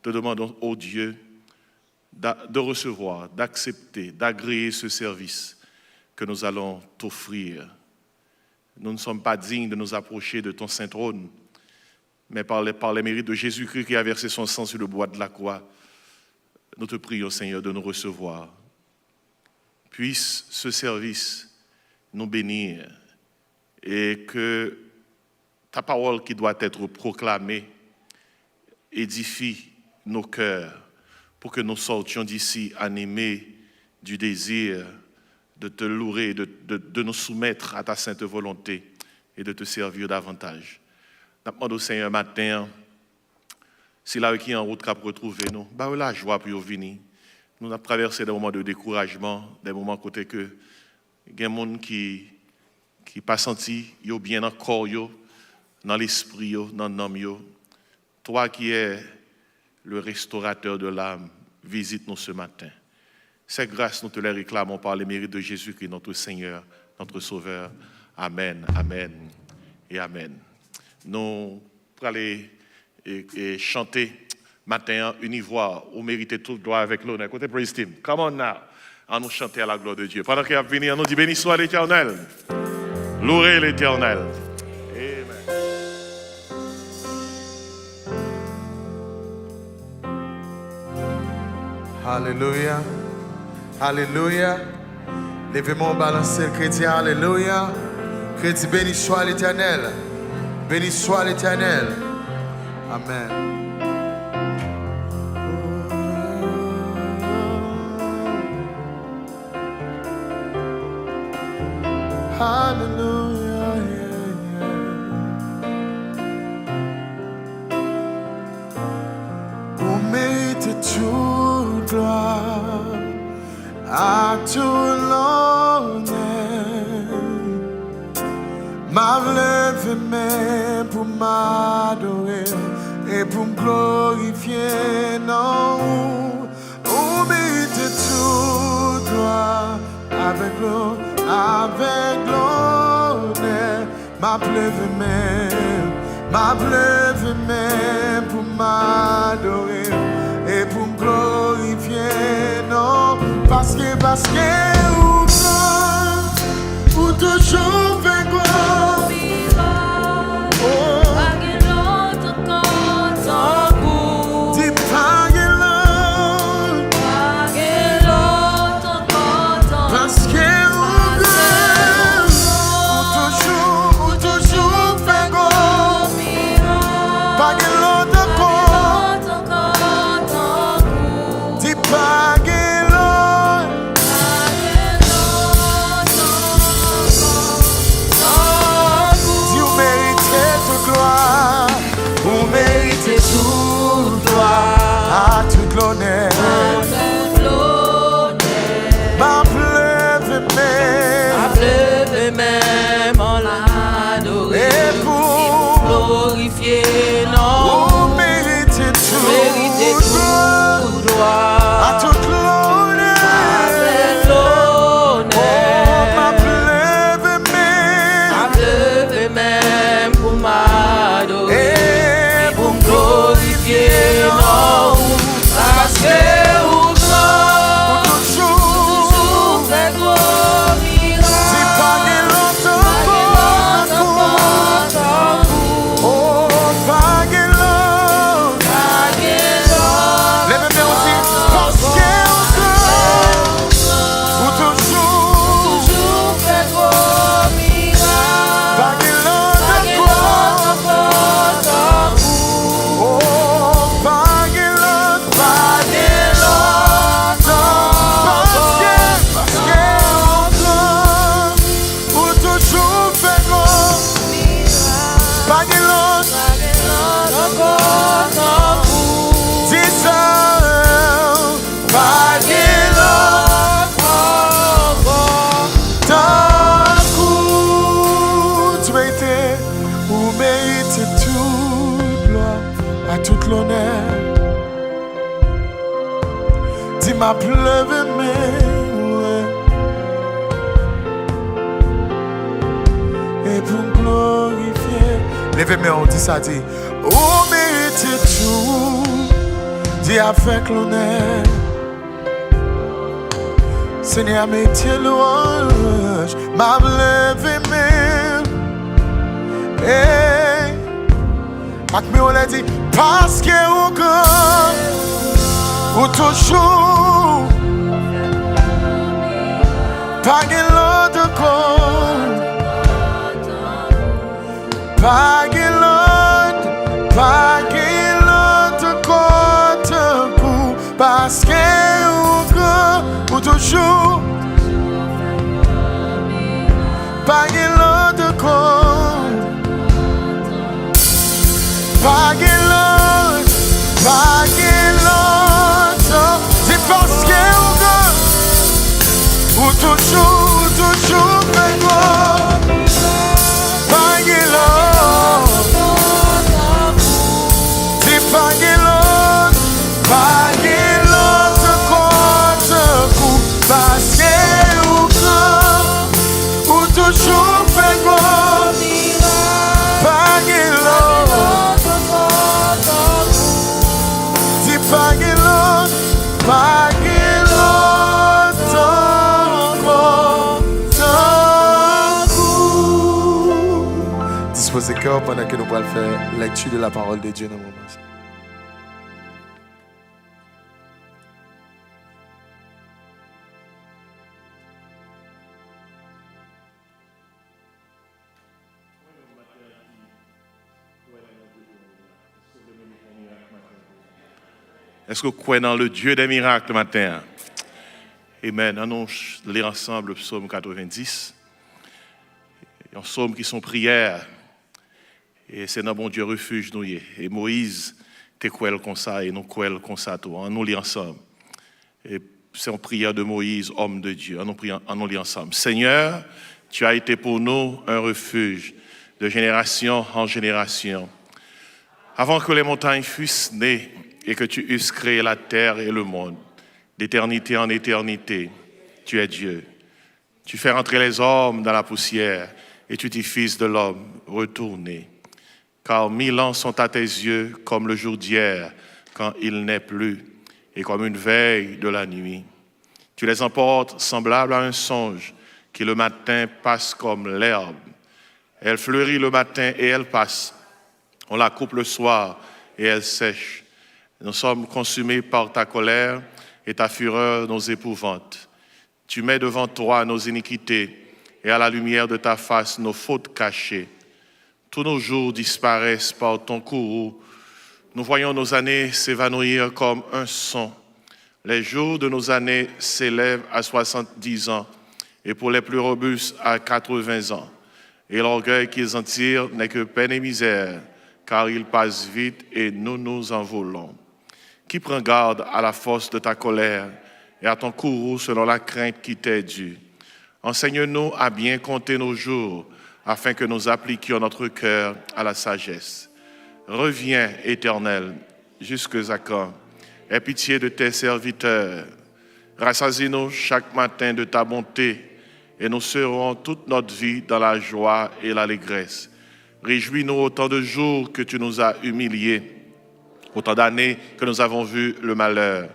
te demandons, ô Dieu, de recevoir, d'accepter, d'agréer ce service que nous allons t'offrir. Nous ne sommes pas dignes de nous approcher de ton saint trône, mais par les mérites de Jésus-Christ qui a versé son sang sur le bois de la croix, nous te prions, Seigneur, de nous recevoir. Puisse ce service nous bénir et que ta parole qui doit être proclamée édifie nos cœurs pour que nous sortions d'ici animés du désir de te louer, de nous soumettre à ta sainte volonté et de te servir davantage. Nous demandons au Seigneur matin, si là qui est en route pour retrouver nous, la joie pour venir. Nous avons traversé des moments de découragement, des moments côté que il y a des gens qui pas senti yo bien dans le corps, dans l'esprit, dans l'âme. Toi qui es le restaurateur de l'âme, visite-nous ce matin. Ces grâces, nous te les réclamons par les mérites de Jésus-Christ, notre Seigneur, notre Sauveur. Amen, amen et amen. Nous allons aller et chanter matin une ivoire où mériter tout le droit avec l'honneur. Côté praise team, come on now. À nous chanter à la gloire de Dieu. Pendant qu'il va venir, nous dit béni soit l'Éternel. Louez l'Éternel. Alléluia. Alléluia. Levez-moi balancer le chrétien. Alléluia. Chrétien, béni soit l'Éternel. Béni soit l'Éternel. Amen. Hallelujah, yeah, yeah. Vous méritez toute gloire, à tout l'honneur. M'a levé même pour m'adorer et pour me glorifier. Non, vous méritez toute gloire avec l'honneur. Avec l'honneur, m'a levé même pour m'adorer et pour me glorifier. Non, parce que ou toujours fait gloire. Même en l'adorer et pour glorifier, non, vous méritez tout gloire, à toute l'honneur, avec l'honneur, m'a levé même pour m'adorer et pour me glorifier, non, parce que m'a levé et pour me glorifier. Levez-moi, on dit ça, dit, oh méritez tout, dis avec l'honneur. Seigneur, mettez louange, m'a levé même. Hey, ak mi on a dit, parce que au grand, ou toujours, pas de l'autre côté, pas de l'autre côté, parce que au grand, ou toujours, pas de l'autre côté, pas de l'autre, c'est parce que au grand, ou toujours fait gloire. Pas de l'autre, c'est pas de l'autre, côté, parce que au grand, ou toujours fait gloire. Pas de l'autre, c'est pas de l'autre, Disposez cœur pendant que nous allons faire lecture de la parole de Dieu dans le moment. Est-ce que vous croyez dans le Dieu des miracles le matin? Amen. Allons lire ensemble le psaume 90. Un psaume qui sont prières. Et c'est notre bon Dieu refuge nous. Et Moïse, t'es quoi comme ça et nous quoi comme ça tout. On nous lit ensemble. Et c'est une prière de Moïse, homme de Dieu. On nous lit ensemble. Seigneur, tu as été pour nous un refuge de génération en génération. Avant que les montagnes fussent nées et que tu eusses créé la terre et le monde, d'éternité en éternité, tu es Dieu. Tu fais rentrer les hommes dans la poussière et tu dis, fils de l'homme, retournez. Car 1000 ans sont à tes yeux comme le jour d'hier, quand il n'est plus, et comme une veille de la nuit. Tu les emportes semblables à un songe, qui le matin passe comme l'herbe. Elle fleurit le matin et elle passe. On la coupe le soir et elle sèche. Nous sommes consumés par ta colère et ta fureur nos épouvantes. Tu mets devant toi nos iniquités et à la lumière de ta face nos fautes cachées. Tous nos jours disparaissent par ton courroux. Nous voyons nos années s'évanouir comme un son. Les jours de nos années s'élèvent à 70 ans et pour les plus robustes à 80 ans. Et l'orgueil qu'ils en tirent n'est que peine et misère, car ils passent vite et nous nous envolons. Qui prend garde à la force de ta colère et à ton courroux selon la crainte qui t'est due. Enseigne-nous à bien compter nos jours, afin que nous appliquions notre cœur à la sagesse. Reviens, Éternel, jusque à quand? Aie pitié de tes serviteurs. Rassasie-nous chaque matin de ta bonté, et nous serons toute notre vie dans la joie et l'allégresse. Réjouis-nous autant de jours que tu nous as humiliés, autant d'années que nous avons vu le malheur.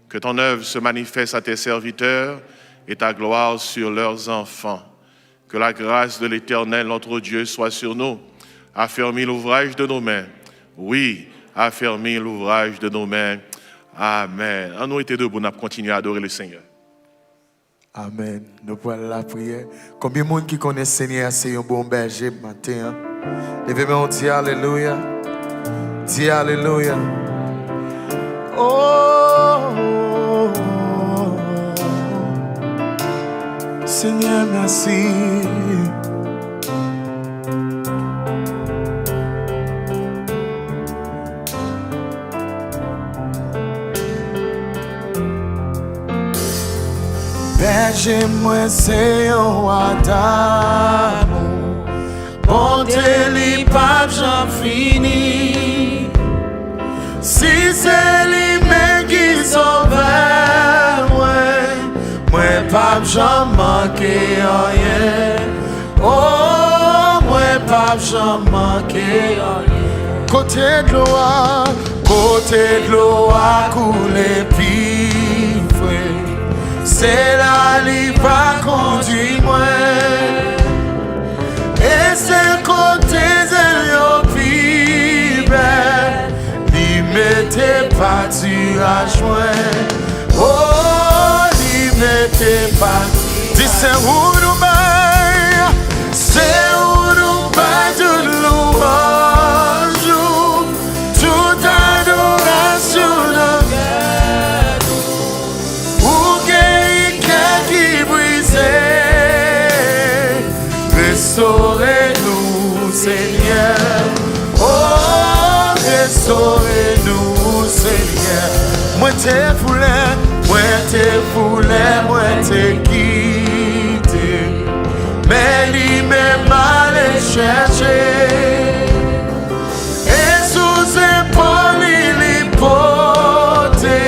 Que ton œuvre se manifeste à tes serviteurs et ta gloire sur leurs enfants. Que la grâce de l'Éternel, notre Dieu, soit sur nous. Affermis l'ouvrage de nos mains. Oui, affermis l'ouvrage de nos mains. Amen. En nous était debout, nous continuons à adorer le Seigneur. Amen. Nous pouvons la prière. Combien de monde qui connaît le Seigneur, c'est un bon berger matin. Levez-moi, on dit Alléluia. Dis Alléluia. Oh, Seigneur, merci. Berger, moi, c'est un Adam. Bonté li pas j'en fini. Si c'est lui-même qui sauve, moi pas j'en manque rien. Oh, moi pas jamais manquer rien. Côté de l'eau, a coulé puis frais. C'est la li va conduire moi. Et c'est côté de l'eau li mette pas du à joindre. Oh, li mette pas. Dis c'est où nous bail, c'est où nous bail de louange, toute adoration de où qui brisé, restaurez-nous Seigneur, oh restaurez-nous Seigneur. Moi t'es foulé, moi t'es quitté, mais lui même allé chercher, et sous épaules il porté,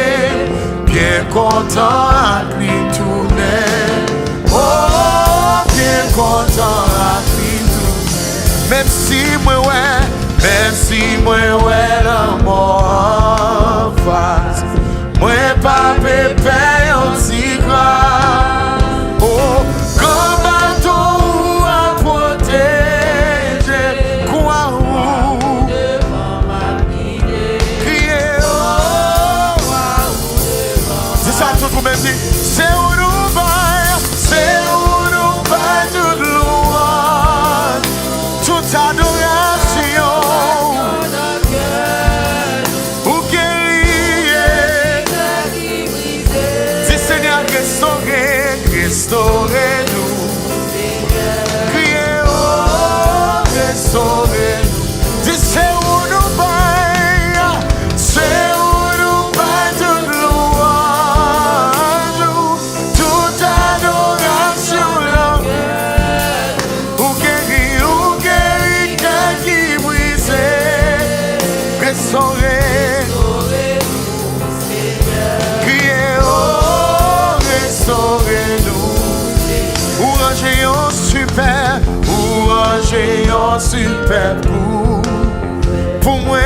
bien content à lui tourner, oh bien content à lui tourner, même si moi ouais la mort en face. Moi pas pépé aussi grave. Oh, comme bateau à protéger. Quoi ou crier oh. C'est ça tout le monde dit. C'est où nous va de louange, toute adoration. Restaurez-nous, criez oh, restaurez-nous. Dis c'est où nous bail, de louange, toute adoration là. Ou guéri, qui brisé, restaurez. Criez oh, restaurez-nous. Ouranger un super coup. Pour moi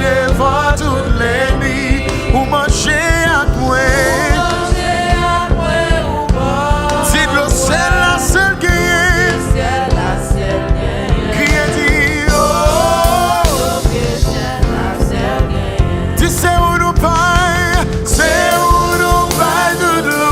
devant toutes les nuits. Ou manger à moi. Si l'eau c'est la seule qui est. Qui est dit oh. Dis c'est où nous paille. C'est où nous paille de louange.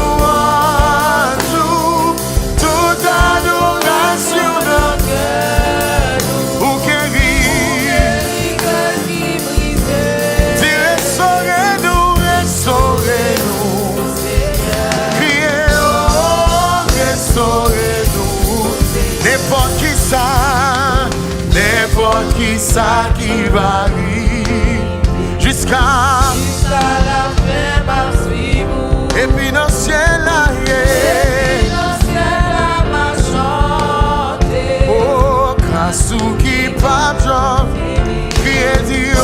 N'importe qui ça qui varie jusqu'à la fin m'a suivi. Et puis dans le ciel là, m'a chanté. oh, grâce ou qui pas Jean, qui est dit oh,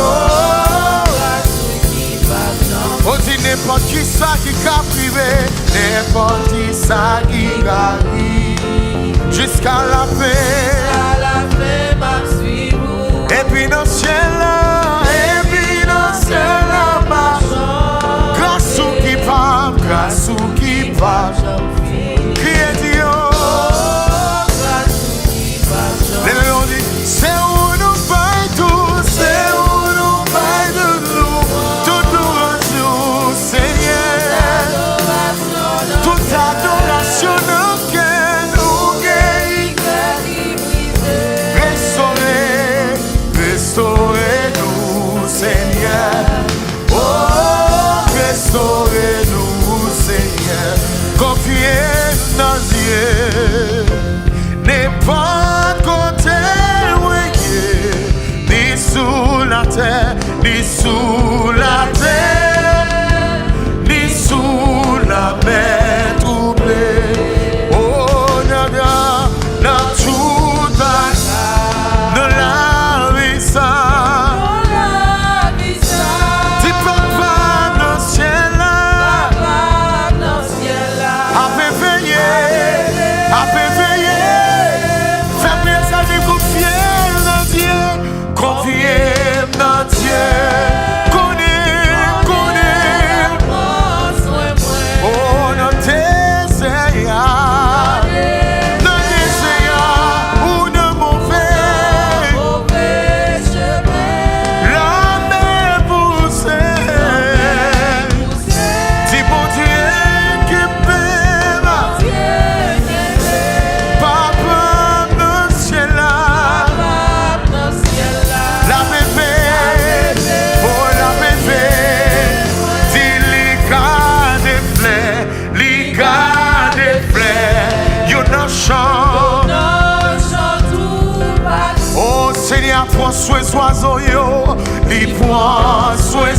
oh, dit n'importe qui ça qui a privé, n'importe qui ça qui varie jusqu'à la fin. Et puis dans le ciel là, grâce ou qui parle, qui est dit oh, les lions dit, c'est où nous baille tout, c'est où nous baille de nous, toute louange, Seigneur, toute adoration nous gagne, nous guérit, restaurez-nous, Seigneur. Oh, restaurez-nous, Seigneur. Confiez dans Dieu. N'est pas de côté, oui, ni sous la terre, ni sous la terre, ni sous la mer troublée. Oh, nada, dans toute de la vie ça. Dis papa dans le ciel là. oiseaux yo, li prend soin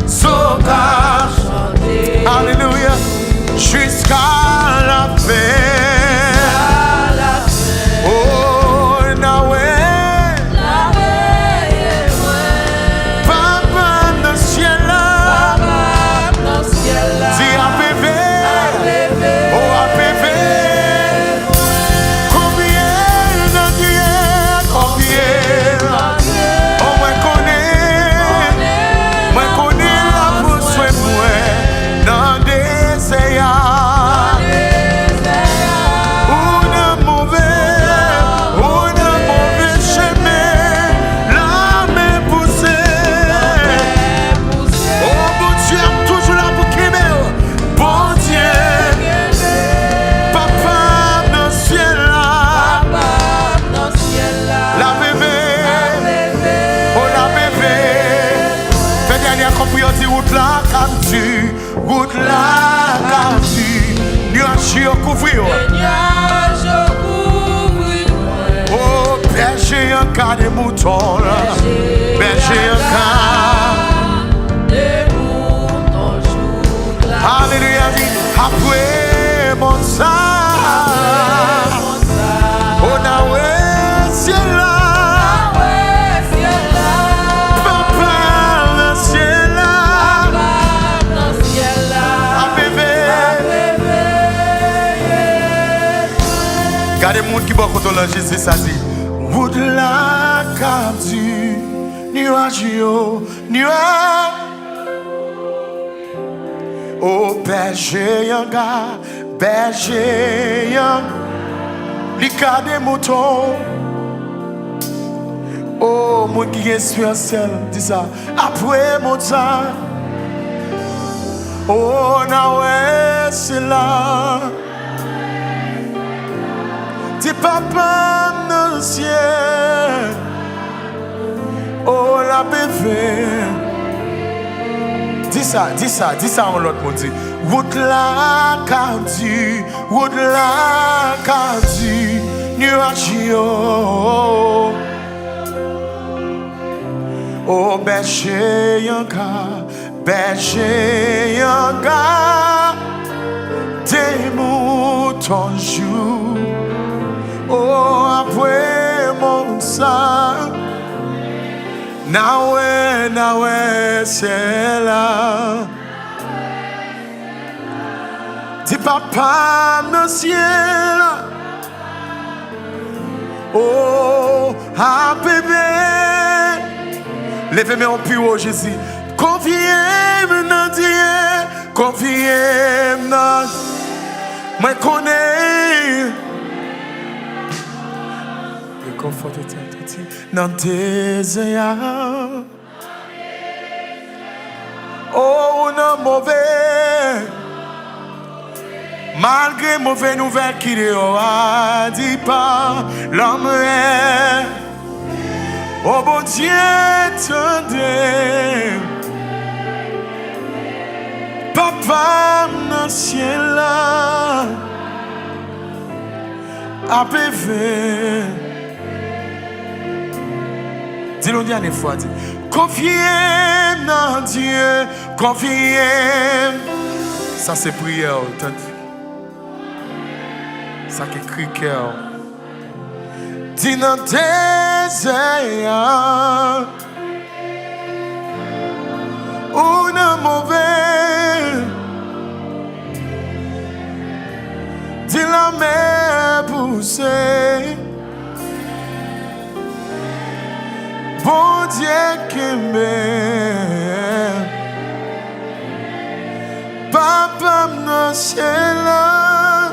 sauvage. Alléluia. Jusqu'à la fin. Oh, Nawe. Papa dans le ciel là. Dis APV. Oh, APV. Combien de Dieu, combien. Oh, moi connais la pousse moi dans des ayats. Ou de mauvais chemin, la main poussée. Oh, bon Dieu, toujours là pour Kéméo. Bon Dieu, papa dans le ciel là. La bébé, oh la bébé. Fais dernière compris, on dit route là, route là, nuage au couvrir. Oh, berger un cas de moutons là. Berger un cas. Alléluia, dit après mon sang. Oh, Nawe, ciel là. Papa, le ciel là. Gardez le monde qui va contre le Jésus, ça dit. Would la du nuage, nuage. Oh, berger, un gars, berger, un. Lika des moutons. Oh, mon qui est spirituel, dis ça. Après mon temps. Oh, Nawe, c'est là. Dis papa dans le ciel. Oh, la bébé. Dis ça en l'autre mot. Dis, route la cadu, nuage yo. Oh, berger yanga, des moutons jouent. Oh, après mon sang, Nawe, c'est là. Dis papa, dans le ciel. Oh, ah bébé. Levez-moi en plus, oh Jésus. Confiez-moi dans Dieu. Confiez-moi dans. Moi, connais. Dans tes ayants. Oh, non mauvais. Malgré mauvais nouvelles qui a dit pas l'homme est. Oh bon Dieu, tendez. Papa dans le ciel là. APV. Dis-le une dernière fois. Dis. Confiez dans Dieu. Confiez. Ça c'est prière. Ça qui crie cœur. Dis dans tes ayants. Ou non mauvais. Dis la mer poussée. Bon Dieu qui m'aime. Papa dans le ciel là.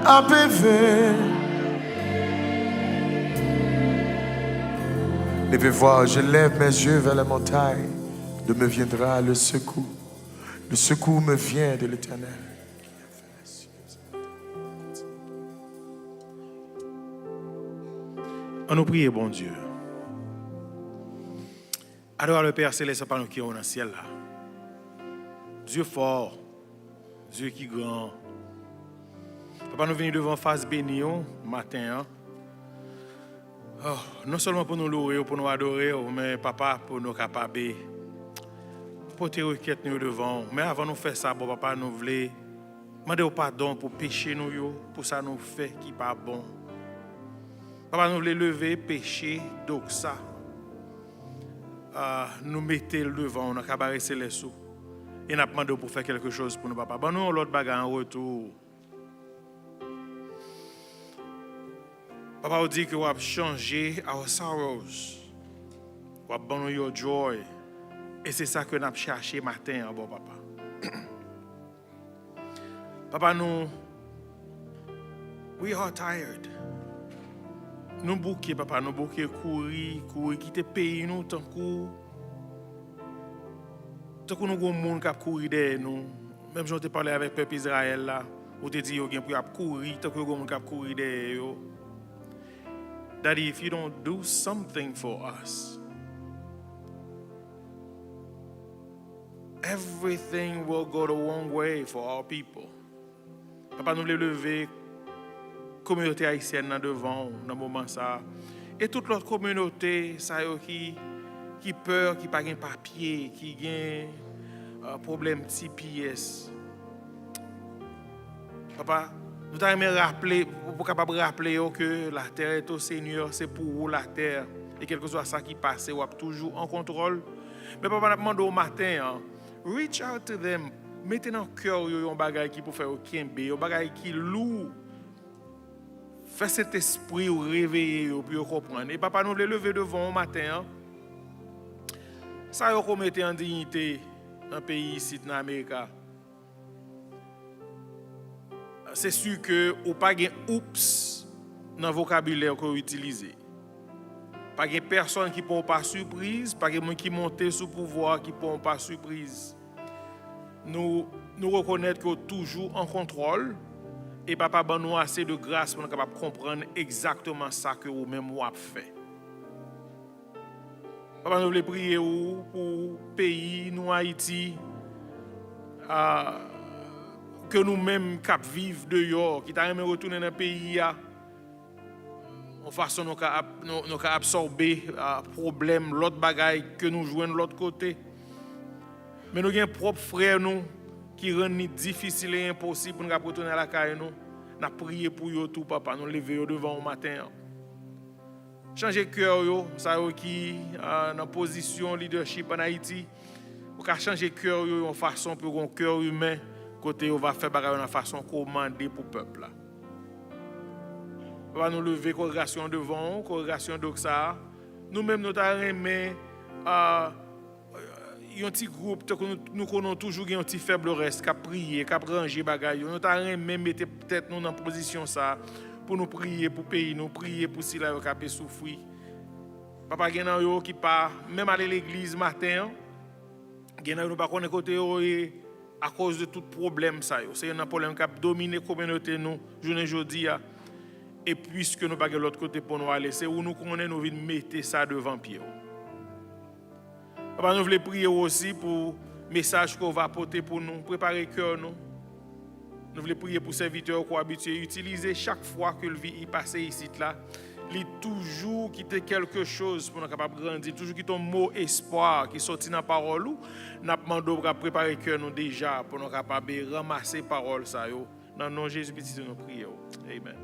APV. Levez voir, je lève mes yeux vers la montagne. De me viendra le secours. Le secours me vient de l'Éternel. On nous prie, bon Dieu. Alors le Père Céleste, par nous qui est dans le ciel là. Dieu fort, Dieu qui est grand. Papa, nous venons devant face bénie matin. Oh, non seulement pour nous louer, pour nous adorer, mais papa, pour nous capables de porter requête nous devant. Mais avant de faire ça, bon papa, nous voulons demander pardon pour péché nous, pour ça nous fait qui pas bon. Papa, nous voulons lever péché, donc ça. Nous mettons le devant, on a cabaret les sous. Et nous demandons pour faire quelque chose pour nous, papa. Bon, nous, l'autre bagarre en retour. Papa, on dit que vous avez changé our sorrows. Vous avez donné your joy. Et c'est ça que nous avons cherché matin, bon, papa. Papa, nous, we are tired. Nous bouquons, papa, nous bouquons courir, quitter le pays, nous, tant que nous avons des gens qui courent derrière nous. Même si on te parlé avec le peuple Israël, là, on te dit qu'il y a pour courir, tant que nous avons des gens qui courent derrière nous. Daddy, if you don't do something for us, everything will go the wrong way for our people. Papa, nous voulons lever la communauté haïtienne devant dans ce moment ça. Et toute l'autre communauté ça, qui peur, qui n'a pas de papier, qui a un problème TPS. Papa, nous avons rappelé, pour capable rappeler que la terre est au Seigneur, c'est pour vous la terre. Et quelque chose ça qui passe, vous êtes toujours en contrôle. Mais papa, nous demandons au matin, reach out to them, mettez dans le cœur un bagage qui peut faire au Kembe, un bagage qui lourd. Faites cet esprit réveiller pour comprendre. Et papa, nous le lever devant au matin. Ça, vous mettez en dignité dans le pays ici, dans l'Amérique. C'est sûr que vous n'avez pas de oups dans le vocabulaire que vous utilisez. Pas de personne qui ne peut pas surprise, pas de gens qui montent sous pouvoir qui ne peut pas surprise. Nous reconnaissons que vous êtes toujours en contrôle et papa ben nous assez de grâce pour nous capable comprendre exactement ça que vous-même vous avez fait. Papa, nous voulons prier pour le pays, nous Haïti. Que nous-mêmes qui vivons dehors, qui t'arrêtent de retourner dans le pays, en façon nous absorber les problèmes, l'autre bagaille que nous jouons de l'autre côté. Mais nous avons propres frères nous qui rendent difficile et impossible pour nous retourner à la caille. Nous avons prié pour eux tout, papa, nous lever devant au matin. Changer le cœur, ça qui dans position leadership en Haïti, pour changer le cœur en façon pour un cœur humain. Côté on va faire bagarre de façon commandée pour le peuple. On va nous lever congrégation devant, congrégation d'Oxa. Nous-mêmes, nous avons aimé un petit groupe, nous connaissons toujours un petit faible reste, qui a prié, qui a rangé bagarre. Nous avons aimé mettre peut-être nous dans position ça pour nous prier pour le pays, nous prier pour si la qui a souffrir. Papa, il y a des qui pas même aller à l'église matin, il y a des qui pas connaître côté à cause de tout problème ça. C'est un problème qui a dominé la communauté nous aujourd'hui. Et puisque nous pas de l'autre côté pour nous aller, c'est où nous connaissons, nous venons mettre ça devant pied. Papa, nous voulons prier aussi pour le message qu'on va apporter pour nous, préparer le cœur nous. Nous voulons prier pour les serviteurs qui sont habitués à utiliser chaque fois que le vie passe ici là. Il toujours quitter quelque chose pour nous capable grandir, toujours quitter un mot espoir qui sorti dans la parole. Nous demandons de préparer le cœur nous déjà pour nous capable ramasser la parole ça yo. Dans le nom de Jésus petit nous prions. Amen.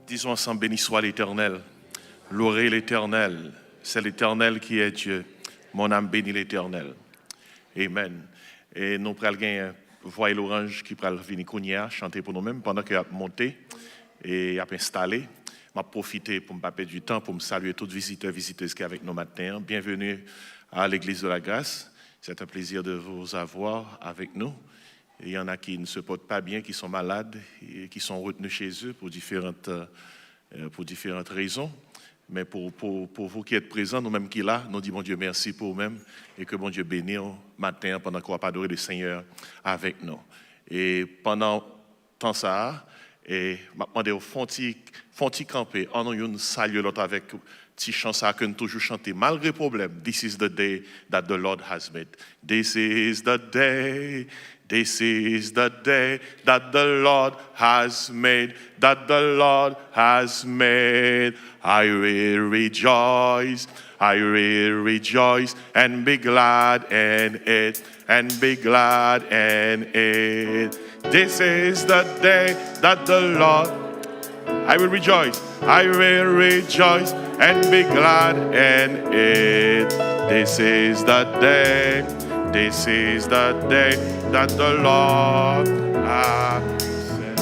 Disons ensemble, béni soit l'Éternel. Louez l'Éternel. C'est l'Éternel qui est Dieu. Mon âme bénit l'Éternel. Amen. Et nous prenons gagner voix l'orange qui pral venir kounia chanter pour nous-mêmes pendant que a monté et a installé. M'a profité pour me pas perdre du temps pour me saluer tous visiteurs visiteuses qui sont avec nous matin. Bienvenue à l'église de la Grâce. C'est un plaisir de vous avoir avec nous. Il y en a qui ne se portent pas bien, qui sont malades et qui sont retenus chez eux pour différentes raisons. Mais pour vous qui êtes présents, nous-mêmes qui là, nous disons bon Dieu merci pour vous-même et que bon Dieu bénisse au matin pendant qu'on va adorer le Seigneur avec nous. Et pendant temps ça, et m'a demandé au fonti camper, en nous saluer l'autre avec petit chant ça que nous toujours chanter malgré problème. This is the day that the Lord has made. This is the day This is the day that the Lord has made, that the Lord has made. I will rejoice, I will rejoice and be glad in it, and be glad in it. This is the day that the Lord, I will rejoice, I will rejoice and be glad in it. This is the day, this is the day that the Lord has made.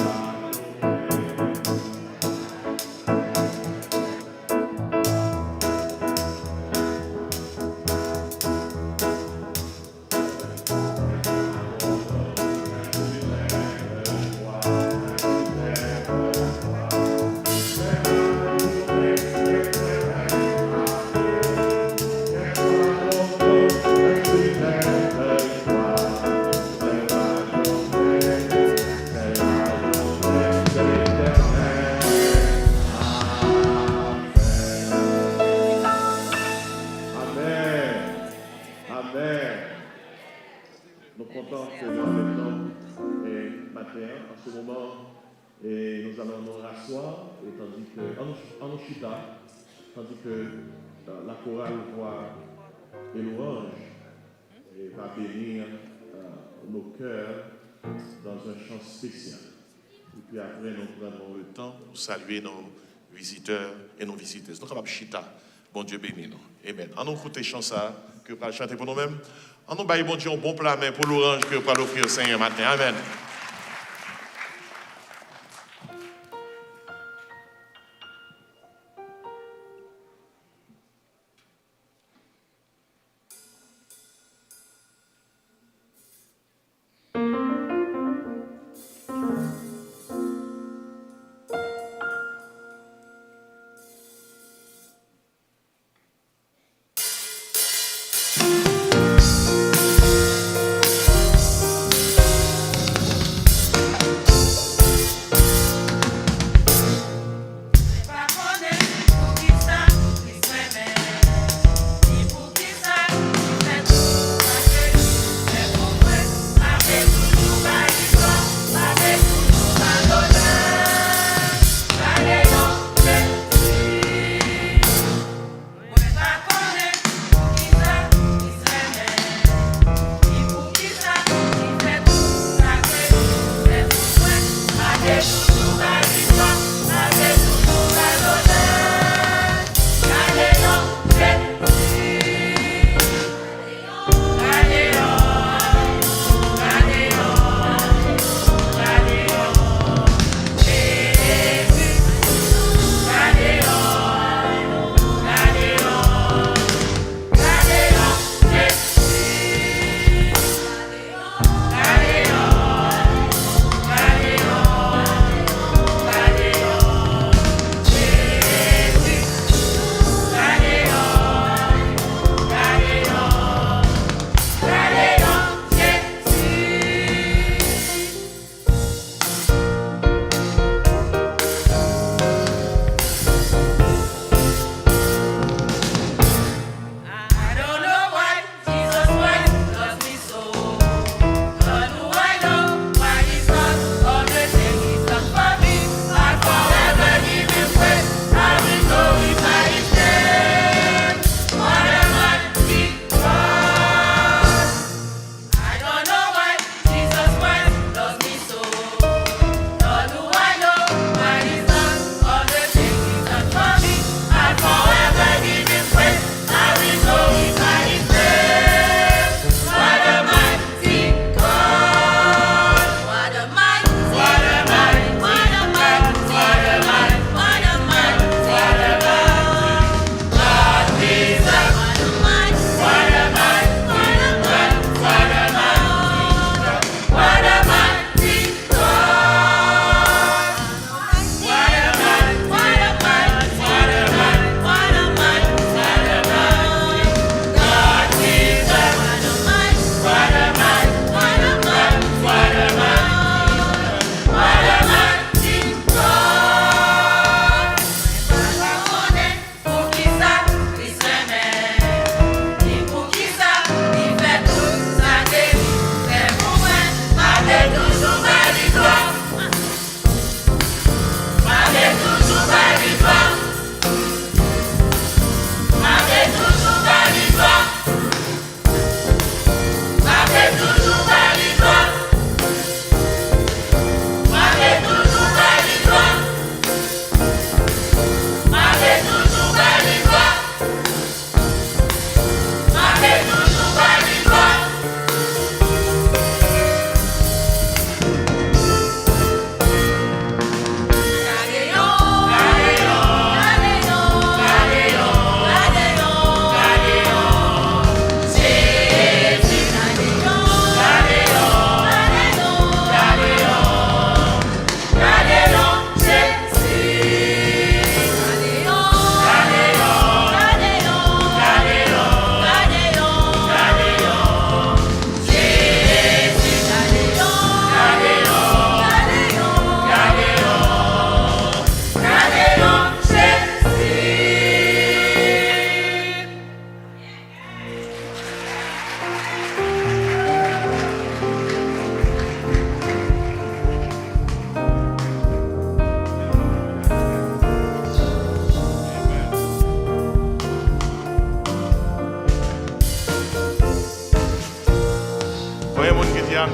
Nous sommes contents que nous sommes matin, en ce moment, et nous allons nous rasseoir, et tandis que, en Oshita, tandis que la chorale voix et louange va bénir nos cœurs dans un chant spécial. Et puis après, nous prendrons le temps pour saluer nos visiteurs et nos visiteuses. Nous sommes Chita. Bon Dieu bénit nous. Amen. En nous écouter chant ça, que nous allons chanter pour nous-mêmes. En nous bailler, bon Dieu, un bon plat main pour l'orange que nous allons offrir au Seigneur matin. Amen.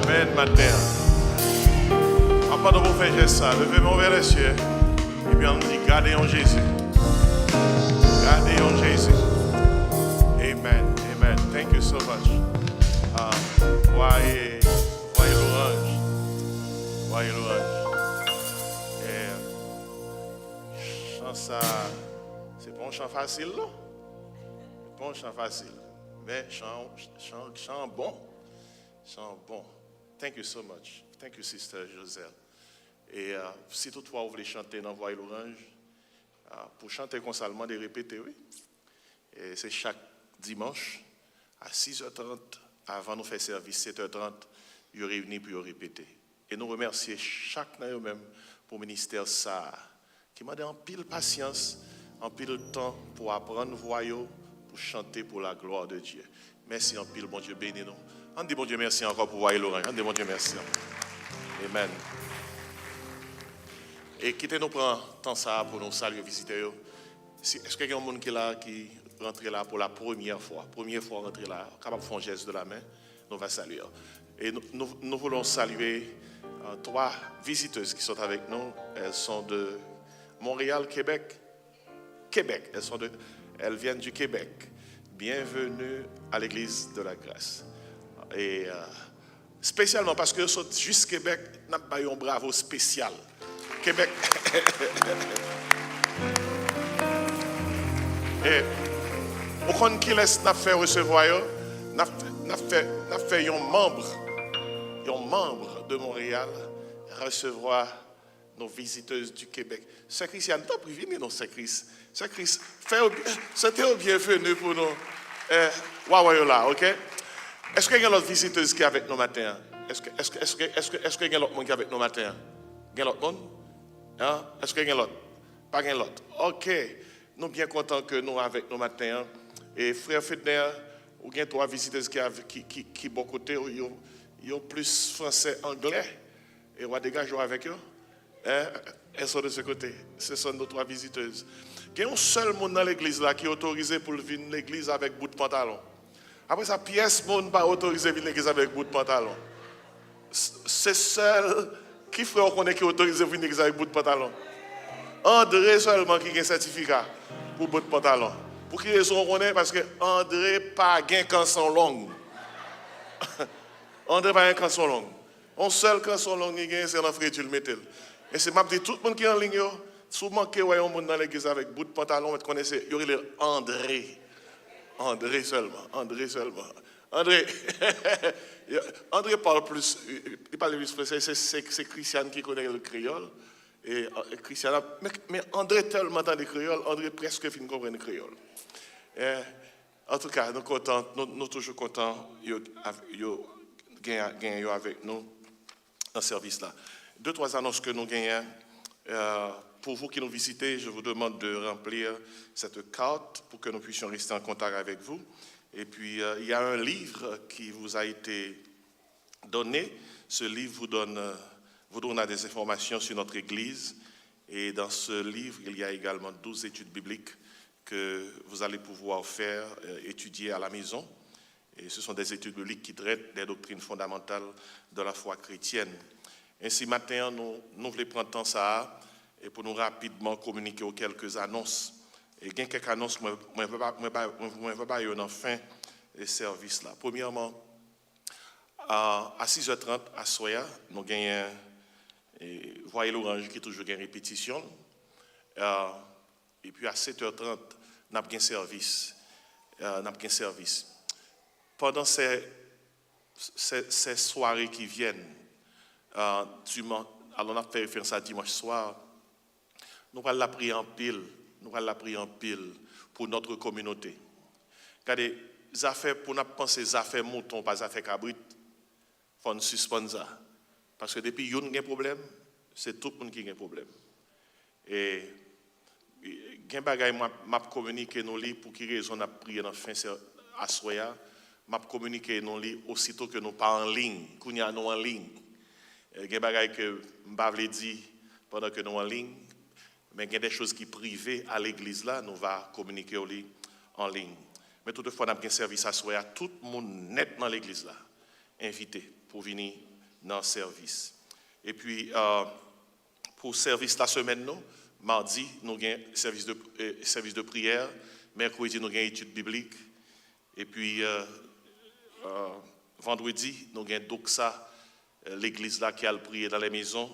Amen, matin. Avant de vous faire ça, levez-moi vers les cieux. Et puis on dit, gardez en Jésus. Gardez en Jésus. Amen. Amen. Thank you so much. Voyez l'orange. Voyez l'orange. Et chant ça, c'est pas un chant facile, non? C'est pas un chant facile. Mais chant bon. Chant bon. Thank you so much. Thank you, Sister Joselle. Et si toutefois vous voulez chanter dans Voyez l'orange, pour chanter constamment de répéter, oui. Et c'est chaque dimanche à 6h30, avant nous faire service, 7h30, vous réunissez pour répéter. Et nous remercions chaque même pour le ministère ça, qui m'a donné en pile patience, en pile temps pour apprendre voyou, pour chanter pour la gloire de Dieu. Merci en pile, bon Dieu, bénis nous. On dit bon Dieu merci encore pour Voyez l'orange. On dit bon Dieu merci. Amen. Et quittez-nous prendre temps ça pour nous saluer visiteurs. Est-ce qu'il y a quelqu'un qui est là qui rentre là pour la première fois rentrer là, capable de faire un geste de la main, nous va saluer. Et nous voulons saluer 3 visiteuses qui sont avec nous. Elles sont de Montréal, Québec. Elles viennent du Québec. Bienvenue à l'église de la grâce. Et spécialement parce que sont juste Québec, nous avons pas un bravo spécial. Québec. Et au compte qui laisse n'a fait recevoir, n'a fait un membre de Montréal recevoir nos visiteuses du Québec. Saint Christian, t'as prévenu non Saint Christ. Saint Christ, c'était un bienvenu pour nous. Là, ok? Est-ce qu'il y a une autre visiteuse qui est avec nous matin? Est-ce qu'il y a l'autre monde qui est avec nous matin? Il y a l'autre monde? Hein? Est-ce qu'il y a l'autre? Pas il y a l'autre. Ok. Nous sommes bien contents que nous avec nous matin. Et frère Fedner, ou bien 3 visiteuses qui bon côté, ils ont plus français, anglais. Et on va dégager avec eux. Hein? Elles sont de ce côté. Ce sont nos 3 visiteuses. Il y a un seul monde dans l'église là qui est autorisé pour venir à l'église avec bout de pantalon. Après ça, pièce monde pas autorisé à venir à l'église avec bout de pantalon. C'est seul qui frère qu'on est qui est autorisé à venir à l'église avec bout de pantalon. André seulement qui a un certificat pour bout de pantalon. Pour qui raison on est? Parce que André pas gain canson long. André pas un canson long. Un seul canson long qui gagne c'est dans Frédule Métel. Et c'est m'a dit tout le monde qui est en ligne souvent que voyons monde dans l'église avec bout de pantalon, vous connaissez, il y aurait le André. André seulement. André parle plus, il parle plus français, c'est Christiane qui connaît le créole. Et Christiane, mais André tellement dans le créole, André presque fin comprendre le créole. En tout cas, nous toujours contents de gagner avec nous dans ce service là. 2-3 annonces que nous gagnons. Pour vous qui nous visitez, je vous demande de remplir cette carte pour que nous puissions rester en contact avec vous. Et puis, il y a un livre qui vous a été donné. Ce livre vous donne des informations sur notre Église. Et dans ce livre, il y a également 12 études bibliques que vous allez pouvoir faire, étudier à la maison. Et ce sont des études bibliques qui traitent des doctrines fondamentales de la foi chrétienne. Ainsi, matin, nous voulons prendre temps ça et pour nous rapidement communiquer quelques annonces. Et il y a quelques annonces, je ne veux pas y en fin des services là. Premièrement, à 6h30 à Soya, nous gagnons Voyez l'orange qui est toujours une répétition. Et puis à 7h30, nous avons un service. Pendant ces soirées qui viennent, alors on a fait référence à dimanche soir, nous allons la prier en pile pour notre communauté. Regardez, les affaires, pour nous penser les affaires moutons, pas les affaires cabrit, il faut nous suspendre ça. Parce que depuis qu'il y a un problème, c'est tout le monde qui a un problème. Et il y a des choses que je communiqué nous pour qui raison nous prier dans la fin à soya, je communiqué nous aussitôt que nous pas en ligne, qu'on y a nous en ligne. Il y a des choses que je ne vais pas dire pendant que nous en ligne. Mais il y a des choses qui sont privées à l'église là, nous va communiquer en ligne. Mais toutefois, nous avons un service à soir, tout le monde net dans l'église là, invité pour venir dans le service. Et puis, pour service la semaine, nous, mardi, nous avons service de prière. Mercredi, nous avons étude biblique. Et puis, vendredi, nous avons Doxa, l'église là qui a prié dans les maisons.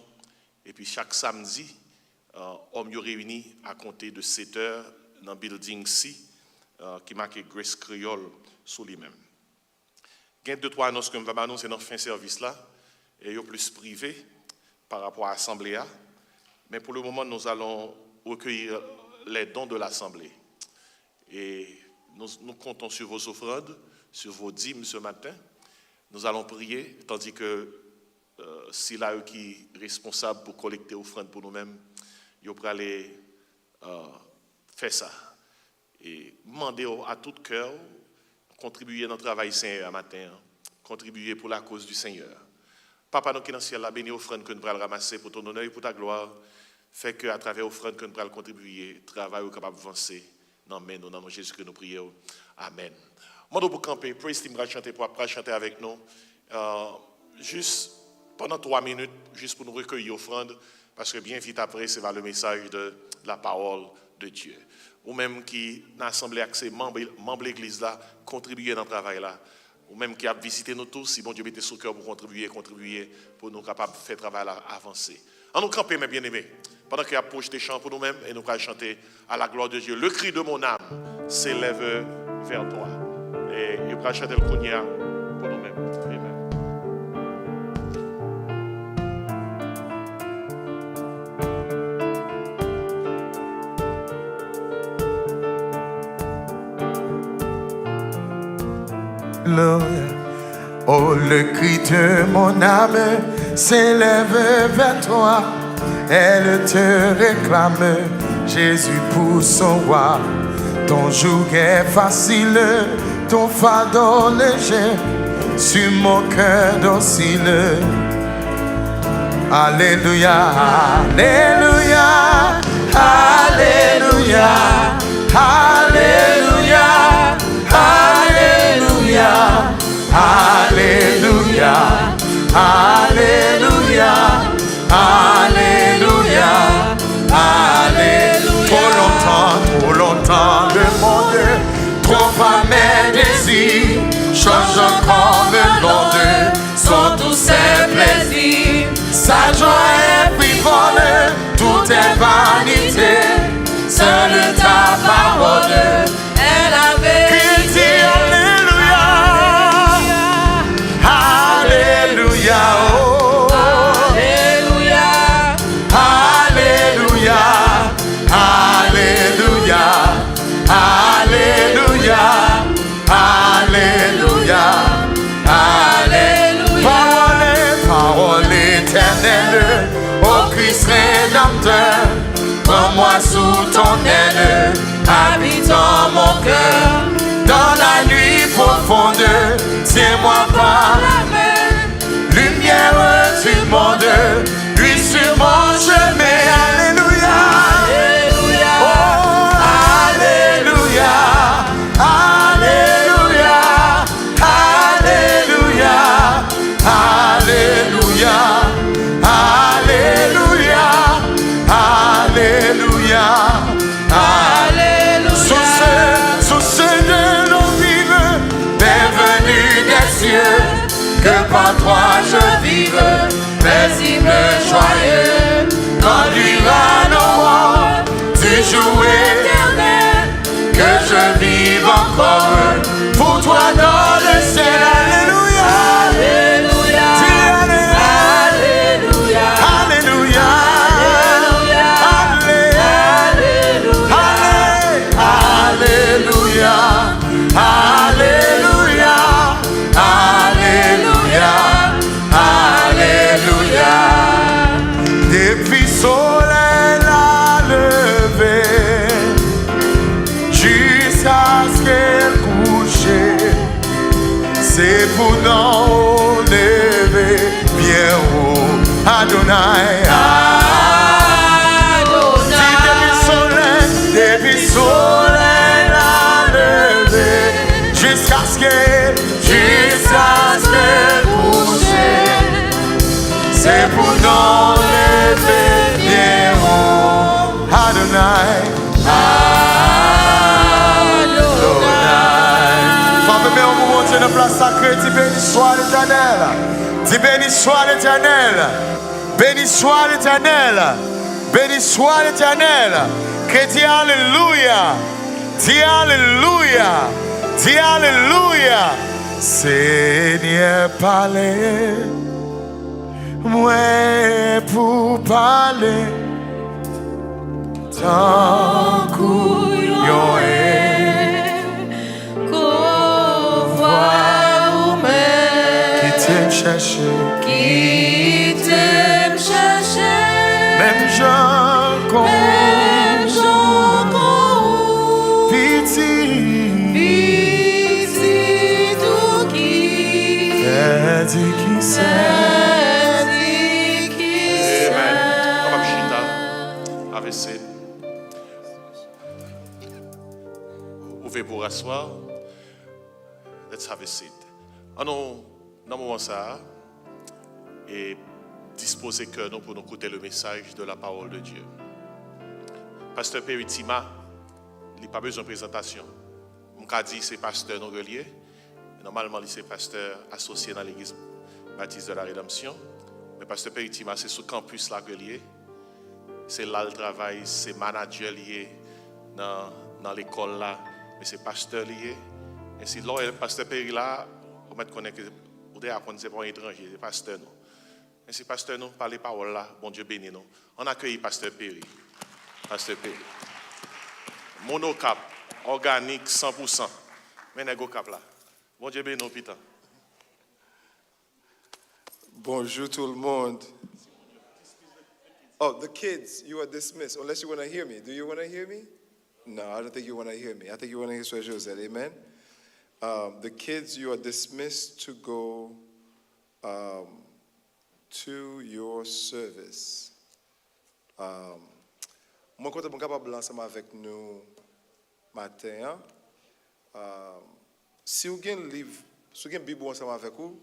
Et puis, chaque samedi, on est réunis à compter de 7 heures dans le building C, qui marque Grace Creole sous lui-même. Il y a 2-3 annonces que je vais annoncer dans le fin service là, et plus privé par rapport à l'Assemblée. Mais pour le moment, nous allons recueillir les dons de l'Assemblée. Et nous comptons sur vos offrandes, sur vos dîmes ce matin. Nous allons prier, tandis que si là qui est responsable pour collecter offrandes pour nous-mêmes, ils vont aller faire ça. Et demander à tout cœur, contribuer dans le travail Seigneur matin, contribuer pour la cause du Seigneur. Papa, nous qui dans le ciel, la béni offrande que nous allons ramasser pour ton honneur et pour ta gloire, fait qu'à travers l'offrande que nous allons contribuer, travail est capable d'avancer. Dans le nom de Jésus que nous prions. Amen. Moi, pour camper, praise team va chanter avec nous. Juste pendant 3 minutes, juste pour nous recueillir l'offrande, parce que bien vite après, c'est vers le message de la parole de Dieu. Ou même qui, dans l'Assemblée, accès membre de l'église là, contribuer dans le travail là. Ou même qui a visité nous tous, si bon Dieu mettait sur cœur pour contribuer pour nous capables de faire le travail là avancer. En nous camper, mes bien-aimés, pendant qu'il y a proche des chants pour nous-mêmes, et nous allons chanter à la gloire de Dieu. Le cri de mon âme s'élève vers toi. Et nous allons chanter le cognac pour nous-mêmes. Amen. Oh, le cri de mon âme s'élève vers toi. Elle te réclame, Jésus pour son roi. Ton joug est facile, ton fardeau léger, sur mon cœur docile. Alléluia, Alléluia, Alléluia, Alléluia, Alléluia, Alléluia, Alléluia, Alléluia, Alléluia. Trop longtemps le monde, trop à mes désirs, changeant comme l'onde, sont tous ses plaisirs. Sa joie est frivole, tout est vanité, seule ta parole est la vérité. Alléluia, Alléluia, oh. Alléluia, Alléluia, Alléluia, Alléluia, Alléluia, Alléluia. Parole éternelle, ô Christ rédempteur, prends-moi sous ton aile, habite dans mon cœur, dans la nuit profonde, tiens-moi par la main, lumière du monde, lui sur mon chemin. Alléluia, Alléluia, oh, Alléluia, Alléluia, Alléluia, Alléluia, Alléluia, Alléluia, Alléluia. Sous ce de l'eau vive, bienvenue des cieux, que par toi je vive, paisible, joyeux, conduira nos rois du jour éternel, que je vive encore pour toi dans le ciel. Alléluia, Alléluia, Alléluia, Alléluia, Alléluia, Alléluia, Alléluia, Alléluia. Depuis soleil la levé, jusqu'à ce qu'elle couche, c'est pour nous lever bien haut. Adonai, Adonai. Depuis soleil la levé, jusqu'à ce qu'elle couche, Adonai. Frère, mais on vous montre une place sacrée. Dis béni soit l'Éternel. Dis béni soit l'Éternel. Béni soit l'Éternel. Béni soit l'Éternel. Que dis Alléluia. Dis Alléluia. Dis Alléluia. Seigneur, parlez. Moi pour parler. Tant qu'on est. Qu'on voit ou même. Qui t'aime chercher. Qui t'aime chercher. Même gens qu'on pitié. Pitié tout qui. Dit qui C'est dit qui Amen. c'est. Comme Chita, AVC. Ouvrez pour asseoir. Let's have a seat. Dans le moment ça, et disposer cœur nous pour nous écouter le message de la parole de Dieu. Pasteur Peritima, il n'a pas besoin de présentation. Je dit c'est pasteur non relié. Normalement, c'est pasteur associé dans l'église baptiste de la Rédemption. Mais pasteur Peritima, c'est sur le campus là relié. C'est là le travail, c'est manager lié dans l'école là. Mais c'est pasteur lié. Et si là, le pasteur Peri là, on va connaître que vous devez apprendre, c'est pas un étranger, c'est pasteur nous. Et si pasteur nous parle les paroles là, bon Dieu bénit nous. On accueille pasteur Peri. Pasteur Peri. Monocap, organique 100%. Mais n'est-ce cap là. Bon Dieu bénit nous, putain. Bonjour tout le monde. Oh, the kids, you are dismissed. Unless you want to hear me. Do you want to hear me? No, I don't think you want to hear me. I think you want to hear Sir Joseph. Amen. The kids, you are dismissed to go to your service. Moi, quand je suis capable ensemble avec nous matin, si vous avez un livre, si vous avez une Bible ensemble avec vous,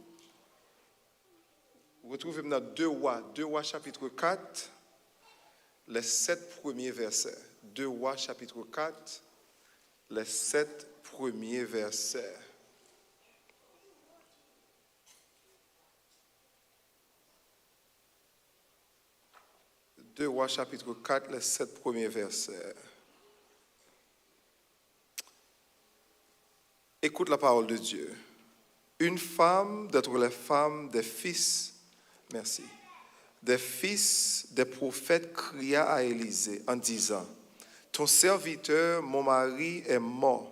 vous retrouvez dans 2 Rois chapitre 4, les 7 premiers versets. 2 Rois chapitre 4, les 7 premiers versets. Deux Rois chapitre 4, les 7 premiers versets. Écoute la parole de Dieu. Une femme d'entre les femmes des fils, merci, des fils des prophètes cria à Élisée en disant, ton serviteur, mon mari, est mort,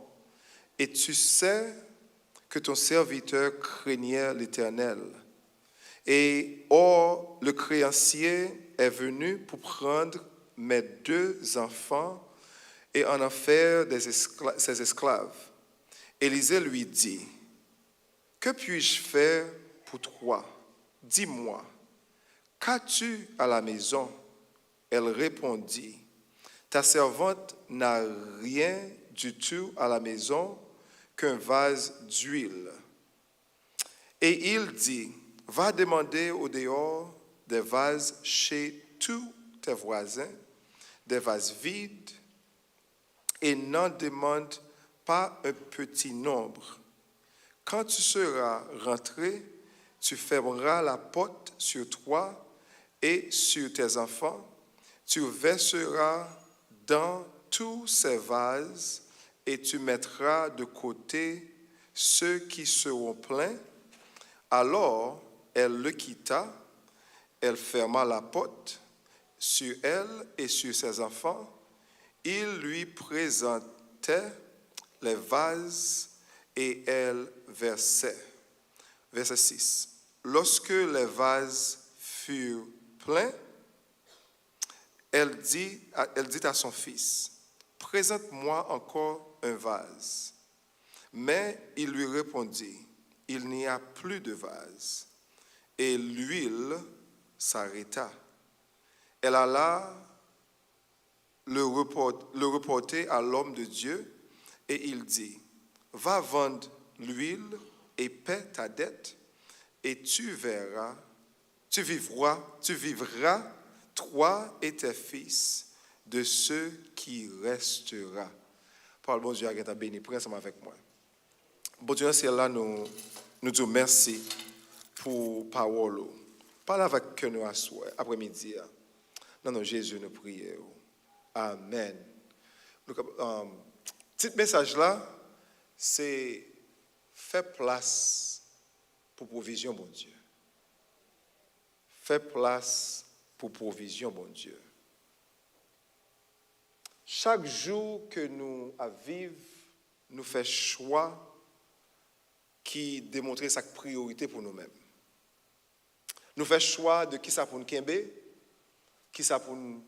et tu sais que ton serviteur craignait l'Éternel. Et or, le créancier est venu pour prendre mes 2 enfants et en faire ses esclaves. Élisée lui dit, que puis-je faire pour toi? Dis-moi, qu'as-tu à la maison? Elle répondit, ta servante n'a rien du tout à la maison qu'un vase d'huile. Et il dit, va demander au dehors des vases chez tous tes voisins, des vases vides, et n'en demande pas un petit nombre. Quand tu seras rentré, tu fermeras la porte sur toi et sur tes enfants. Tu verseras dans tous ces vases et tu mettras de côté ceux qui seront pleins. Alors, elle le quitta, elle ferma la porte sur elle et sur ses enfants. Il lui présentait les vases et elle versait. Verset 6. Lorsque les vases furent pleins, elle dit à son fils, présente-moi encore un vase. Mais il lui répondit, il n'y a plus de vase. Et l'huile s'arrêta. Elle alla le reporter à l'homme de Dieu et il dit, va vendre l'huile et paie ta dette et tu vivras, toi et tes fils, de ceux qui restera. Parole bon Dieu, a béni, prie ensemble avec moi. Bon Dieu, c'est là nous disons merci pour parole. Parle avec que nous assois après-midi. Non, Jésus nous prie. Amen. Petit message là, c'est faire place pour provision, bon Dieu. Faire place pour provision, bon Dieu. Chaque jour que nous vivons, nous faisons choix qui démontre sa priorité pour nous-mêmes. Nous faisons choix de qui ça pour nous kembe, qui ça pour nous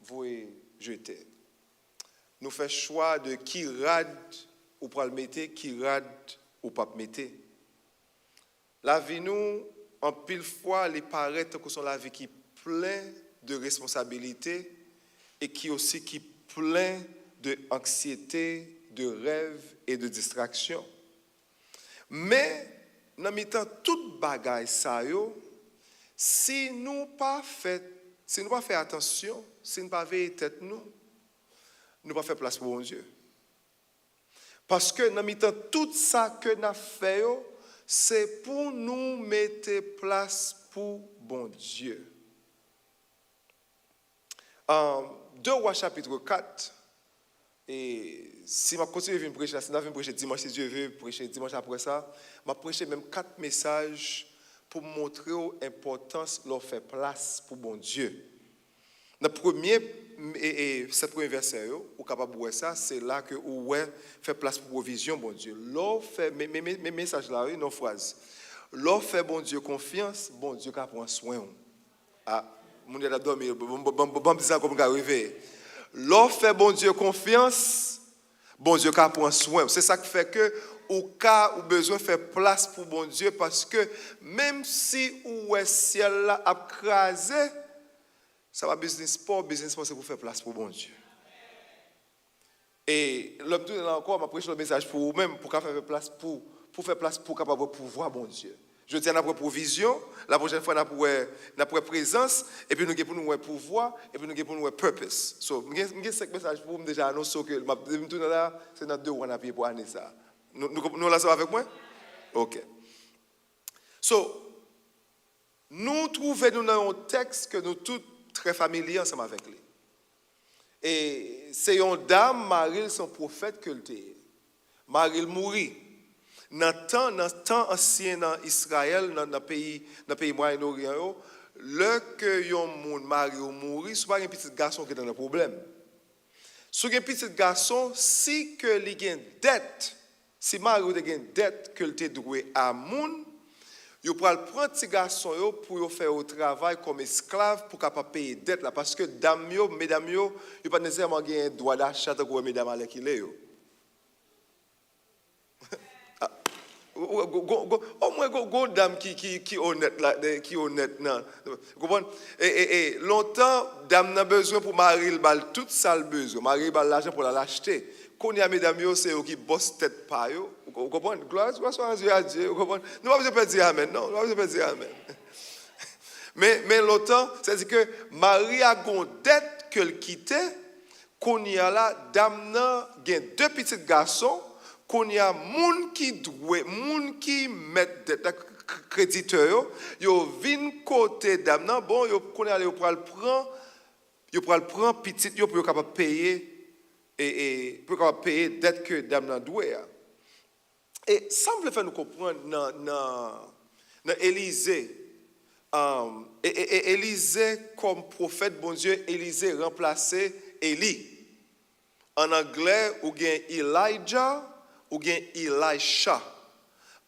vouer jeter. Nous faisons choix de qui rade ou pas le mettre, qui rade ou pas le mettre. La vie nous, en pile fois, les paraît que sont la vie qui plein de responsabilités et qui aussi qui plein d'anxiété, de rêves et de distractions. Mais, dans mi-temps, toute bagaille ça yo, si nous pas fait attention, si nous pas veiller tête nous pas faire place pour bon Dieu. Parce que dans mi-temps, tout ça que nous fait yo, c'est pour nous mettre place pour bon Dieu. 2 Rois chapitre 4. Et si je continue à prêcher, si je vais prêcher dimanche, si Dieu veut prêcher dimanche après ça, je vais prêcher même 4 messages pour montrer l'importance de faire place pour bon Dieu. Le premier, ce premier verset, vous êtes capable de voir ça, c'est là que vous fait place pour provision, bon Dieu. L'offre fait, mes messages là, une phrase. L'offre fait bon Dieu confiance, bon Dieu qui prend soin. Ah, mon Dieu a dormi, bon disant comme arrivé. L'offre fait bon Dieu confiance, bon Dieu qui prend soin. C'est ça qui fait que au cas où besoin faire place pour bon Dieu, parce que même si où est ciel là a crasé, ça va business c'est pour faire place pour bon Dieu. Et l'homme tout là encore m'a prêché le message pour vous-même pour faire place pour faire place pour capable pouvoir bon Dieu. Je dis à notre provision, la prochaine fois notre présence et puis nous avons pour nous pouvoir et puis nous avons pour nous purpose. So, j'ai 5 messages pour vous déjà annoncer que tout là c'est notre 2 on a payé pour année ça. Nous là ça avec moi? OK. So, nous trouvons nous dans un texte que nous tous très familiers ensemble avec lui. Et c'est une dame, Marie, son prophète que l'était. Marie mourit. Dans le temps ancien dans Israël, dans le pays Moyen-Orient, lorsque un mari mourit, ce n'est pas un petit garçon qui est dans le problème. Si un petit garçon, si il a une dette, si Marie a une dette que il doit à moun, il peut prendre petit garçon pour faire au travail comme esclave pour capable payer dette là parce que mesdames il pas nécessairement un droit d'achat pour mesdames avec qui est. Au moins go dame qui honnête là qui honnête non vous comprenez et longtemps dame n'a besoin pour marier bal tout ça le besoin marier bal l'argent pour l'acheter quand il y a mesdames c'est eux qui bosse tête pas yo vous comprenez gloire soit à Dieu vous comprenez nous pas besoin de dire amen non nous pas besoin de dire amen mais longtemps c'est dire que Marie a gon dette qu'elle quittait qu'on y a là dame n'a gain 2 petits garçons qu'on y a moun qui met des créditeurs yo vinn côté dame nan bon yo qu'on aller pour le prendre petit yo pour capable payer et pour capable payer dette que dame nan doit et semble faire nous comprendre dans Élisée Élisée comme prophète bon Dieu Élisée remplacé Élie en anglais ou bien Elijah ou bien Elisha.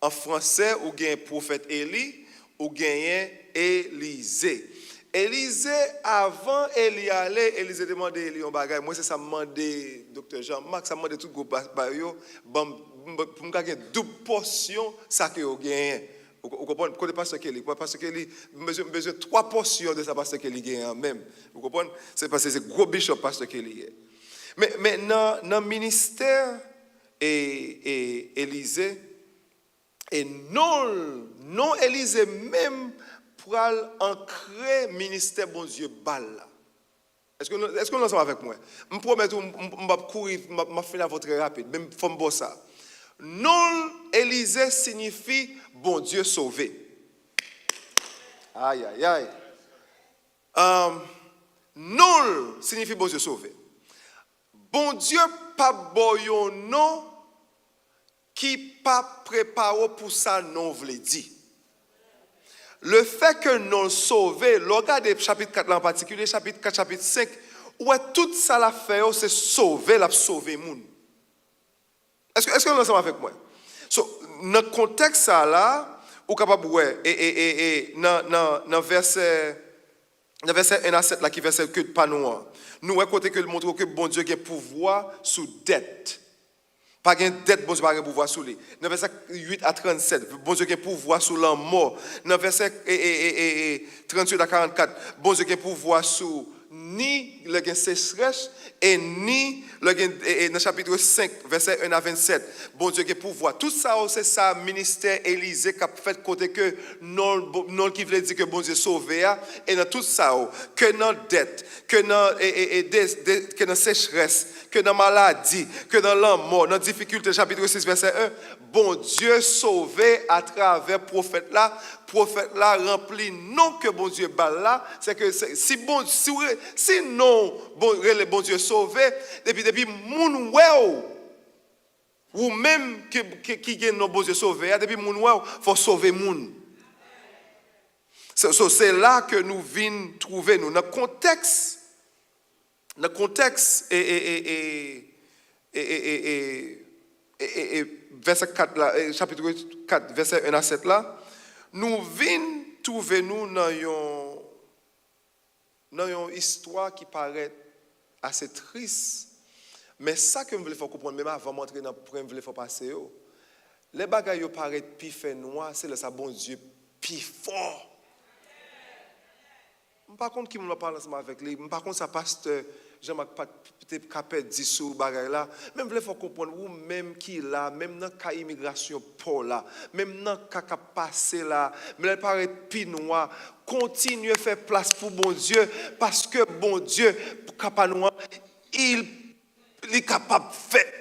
En français, ou bien prophète Élie, ou bien Élisée. Élisée, avant Élie aller, Élisée demandait Élie un bagage. Moi, c'est ça demandé, docteur Jean-Marc, ça demandé tout le groupe pour me gagner 2 portions, ça que vous gagnez. Vous comprenez? Vous connaissez parce que Élie, besoin 3 portions de ça parce que Élie gagne même. Vous comprenez? C'est parce que c'est gros bishop parce que Élie gagne. Mais dans le ministère, et Élisée et non Élisée même pour ancrer ministère bon Dieu bal là Est-ce que nous sommes avec moi? Je promets que je vais courir, je vais faire votre très rapide, même il faut me ça. Non, Élisée signifie bon Dieu sauvé. Aïe, aïe, aïe. Non signifie bon Dieu sauvé. Bon Dieu pas bon non qui pas préparé pour ça non voulait dire. Le fait que nous sauvé, regardez chapitre 4 en particulier, chapitre 4, chapitre 5, où tout ça l'a fait, c'est sauver, l'a sauver moun. Est-ce que nous sommes avec moi? So, dans le contexte ça là, ou capable ouais, et dans verset 1 à 7 là qui verset que pas nous côté que montre que bon Dieu a un pouvoir sous dette. Pas de dette, bon Dieu pas de pouvoir sur lui. Dans verset 8 à 37, bon Dieu a un pouvoir sur la mort. Dans verset 38 à 44, bon Dieu a un pouvoir sur ni le sécheresse et ni dans le chapitre 5, verset 1 à 27, bon Dieu qui pouvoir. Tout ça, c'est ça, ministère Élisée qui a fait côté que non qui voulait dire que bon Dieu sauvé, et dans tout ça, que dans dette, que dans sécheresse, que dans maladie, que dans la mort, dans difficulté, chapitre 6, verset 1, bon Dieu sauvé à travers prophète là rempli non que bon Dieu balle là, c'est que si non bon Dieu sauvé depuis moun ou même qui gagne non bon Dieu sauvé depuis moun faut sauver moun. C'est là que nous venons trouver nous dans contexte et verset 4 là, chapitre 4 verset 1 à 7 là, nous venons trouver nous dans une histoire qui paraît assez triste, mais ça que je voulais faire comprendre, même avant d'entrer dans le point que je voulais faire passer, les bagailles paraissent plus fait noir, c'est le bon Dieu plus fort. Par contre, qui me parle ensemble avec lui, par contre, ça pasteur Jean-Marc peut-être capable dit sur bagaille là, même voulez faire comprendre ou même qui là, même dans cas immigration pour là, même dans cas passer là, mais elle paraît plus noir, continuez à faire place pour bon Dieu parce que bon Dieu capable noir, il est capable de faire.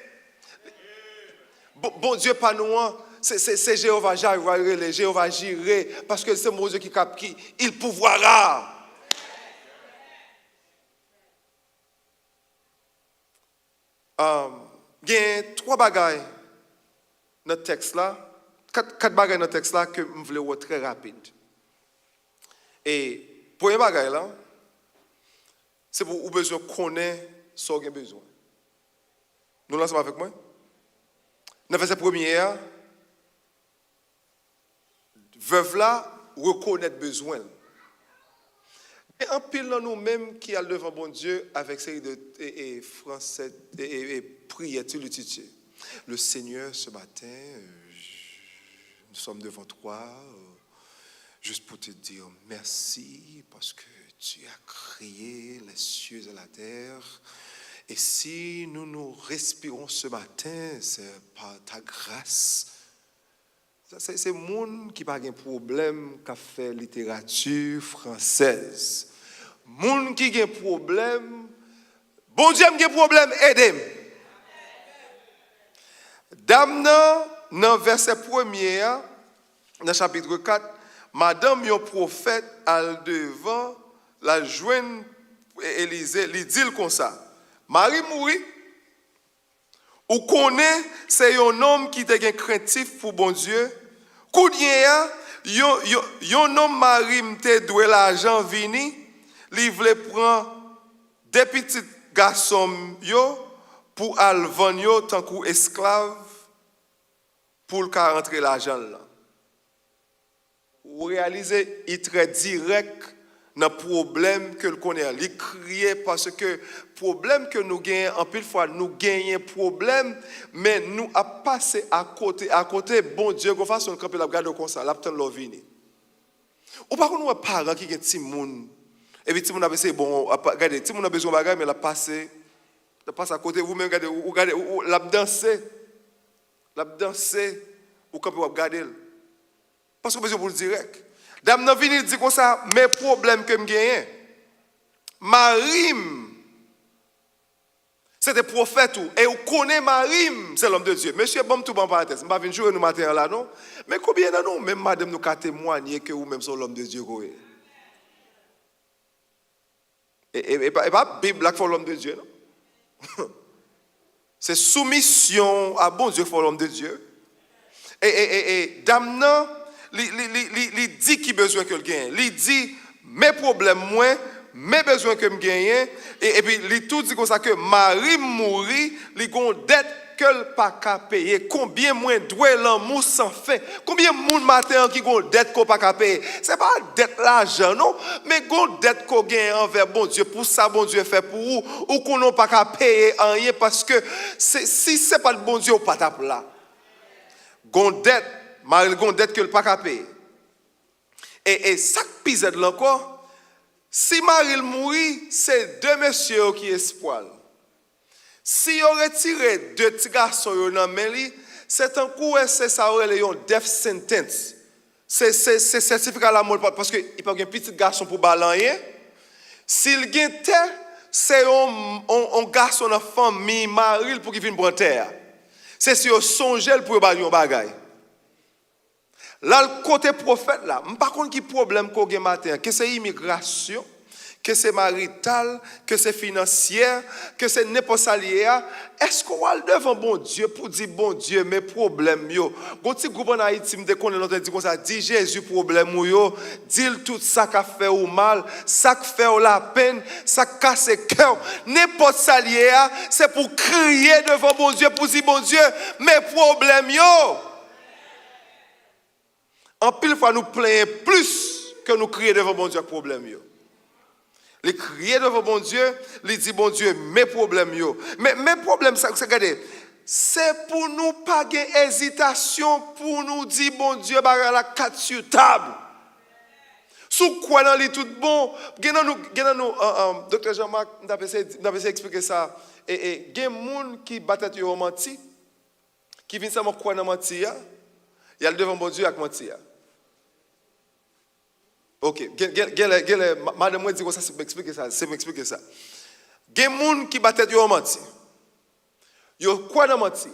Bon Dieu pas noir, c'est Jéhovah Jireh, Jéhovah Jireh parce que c'est mon Dieu qui il pouvoira. Il y a trois bagailles dans le texte là, quatre bagailles dans le texte là que je voulais voir très rapide. Et premier bagaille là, c'est pour vous besoin de connaître ce que vous avez besoin. Nous lançons avec moi. Dans le verset premier, veuve là reconnaître besoin. Et en pile dans nous-mêmes qui allons devant bon Dieu avec série de français et prières, le Seigneur ce matin, nous sommes devant toi, juste pour te dire merci parce que tu as créé les cieux et la terre. Et si nous respirons ce matin, c'est par ta grâce. C'est le monde qui n'a pas de problème qui a fait littérature française. Le monde qui a un problème, bon Dieu a un problème, aidez-moi. Dame, dans le verset 1er, dans le chapitre 4, Madame, yon prophète, al devant la joine Élisée, lui dit comme ça. Marie mourit. Ou connaît, c'est un homme qui est craintif pour bon Dieu. Koudien, yon homme Marie m'te doué l'argent vini, li vle prendre des petits garçons yo pour al vendre yo tant qu'ou esclave pour le rentrer l'argent là. Ou réaliser, il très direct dans le problème que le connaît. Il crie parce que problème que nous gagnons, en pile fois, nous gagnons problème, mais nous a passé à côté, bon Dieu, qu'on fasse un camp, la garde comme ça, la petite l'ovini. Ou par contre, nous, parents qui ont un petit monde, et puis, si vous avez bon, regardez, si vous avez besoin de bagage, mais la passe à côté, vous-même, regardez, la danser, ou quand vous regardez. Parce que vous avez besoin pour le direct. Dame, nous venons dire comme ça, mes problèmes que je gagne. Marim, c'est des prophètes, et vous connaissez Marim, c'est l'homme de Dieu. Monsieur, bon, tout bon parenthèse, je ne vais pas venir jouer nous matin là, non? Mais combien de nous, même madame, nous avons témoigné que vous-même sont l'homme de Dieu. Et pas la Bible là pour l'homme de Dieu, non? C'est soumission à bon Dieu pour l'homme de Dieu. Et dame, il dit qu'il a besoin que le gagne. Il dit, mes problèmes, moi, mes besoins que je gagne. Et puis, il tout dit comme ça que Marie mourit, il a une dette que le pas qu'à payer. Combien moins doit l'amour sans fin? Combien de monde matin qui a une dette qu'on pas qu'à payer? Ce n'est pas dette l'argent, non? Mais une dette qu'on gagne envers bon Dieu. Pour ça, bon Dieu fait pour vous. Ou qu'on n'a pas qu'à payer rien parce que si ce n'est pas le bon Dieu, on pas tape là. Une dette, Marie, une dette que le pas qu'à payer. Et ça qui pise de l'encore, si Marie mourit, c'est deux messieurs qui espoir. Si on retire deux petits garçons dans main, c'est un coup c'est ça aurait un death sentence. C'est certificat la mort parce que il pas un petit garçon pour balancer. S'il gagne c'est un garçon en famille Marie pour qu'il vienne prendre terre. C'est si on songe pour bailler un bagage. Là, le côté prophète, là, je ne sais pas quel problème qu'on a matin, que c'est immigration, que c'est marital, que c'est financière, que c'est n'importe quoi. Est-ce qu'on va devant bon Dieu pour dire, bon Dieu, mes problèmes, yo. Quand tu groupe en Haïti, me déconne l'autre dit comme ça, dit Jésus problème yo, dit tout ça qui fait au mal, ça qui fait la peine, ça qui casse le cœur, n'importe quoi, c'est pour crier devant bon Dieu pour dire bon Dieu, mes problèmes yo. En pile fois, nous plaignons plus que nous crions devant bon Dieu avec problème. Les crier devant bon Dieu, les dit bon Dieu, mes problèmes. Mais mes problèmes, c'est pour nous pas de hésitation, pour nous dire bon Dieu, la carte sur table. Sous quoi dans les tout bon, docteur Jean-Marc, n'a pas essayé expliquer ça. Et il y a des gens qui battent au menti, qui viennent seulement quoi dans menti, il y a le devant bon Dieu avec menti. Ok, madame moi dit ça, c'est m'expliquer ça, Il y a des gens qui battent au menti. Yo quoi dans menti?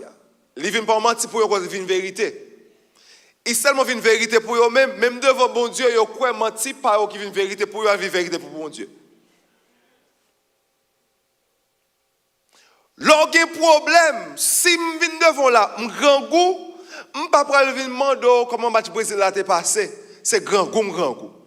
Ils viennent pas mentir pour eux, ils viennent vérité. Ils seulement viennent vérité pour eux même devant bon Dieu, yo quoi menti pas eux qui viennent vérité pour eux, ils viennent vérité pour bon Dieu. Lorsqu'il y a un problème, si je viens devant là, je grand goût, je ne peux pas venir demander comment le match Brésil a été passé. C'est grand goût.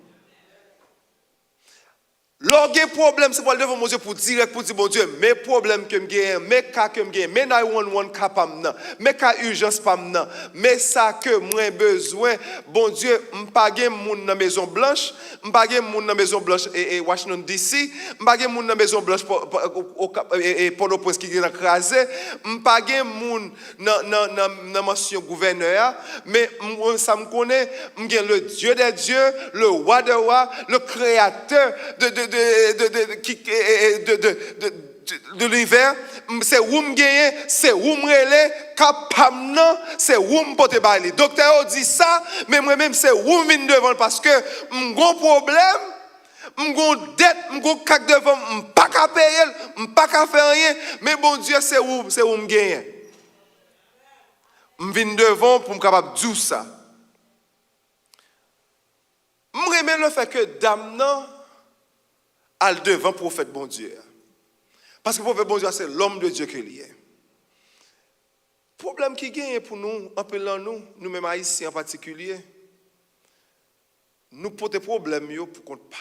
Lorsqu'il y a un problème, c'est pour devant mon Dieu pour dire bon Dieu, mes problèmes que j'ai, mes cas que j'ai, mes 911 cas pas maintenant, mes cas urgence pas maintenant, mais ça que moi besoin, bon Dieu, m'pas gen moun dans maison blanche, m'pas gen moun dans maison blanche et Washington DC, m'pas gen moun dans maison blanche pour le prince qui est écrasé, m'pas gen moun dans mention gouverneur, mais ça me connaît, m'gen le Dieu des dieux, le roi des rois, le créateur de l'hiver, c'est où me gagner, c'est où me relais, capable c'est où me porter bailler. Docteur dit ça, mais moi-même c'est où me venir devant parce que mon problème, mon dette, mon cac devant, pas qu'à payer, pas qu'à faire rien, mais bon Dieu c'est où me gagner. Me venir devant pour me capable dire ça. Me remet le fait que dame non al devant prophète bon Dieu. Parce que le prophète bon Dieu, c'est l'homme de Dieu qu'il est. Le problème qui gagne pour nous, en pelant nous-mêmes haïtiens en particulier, nous portons des problèmes pour qu'on ne pas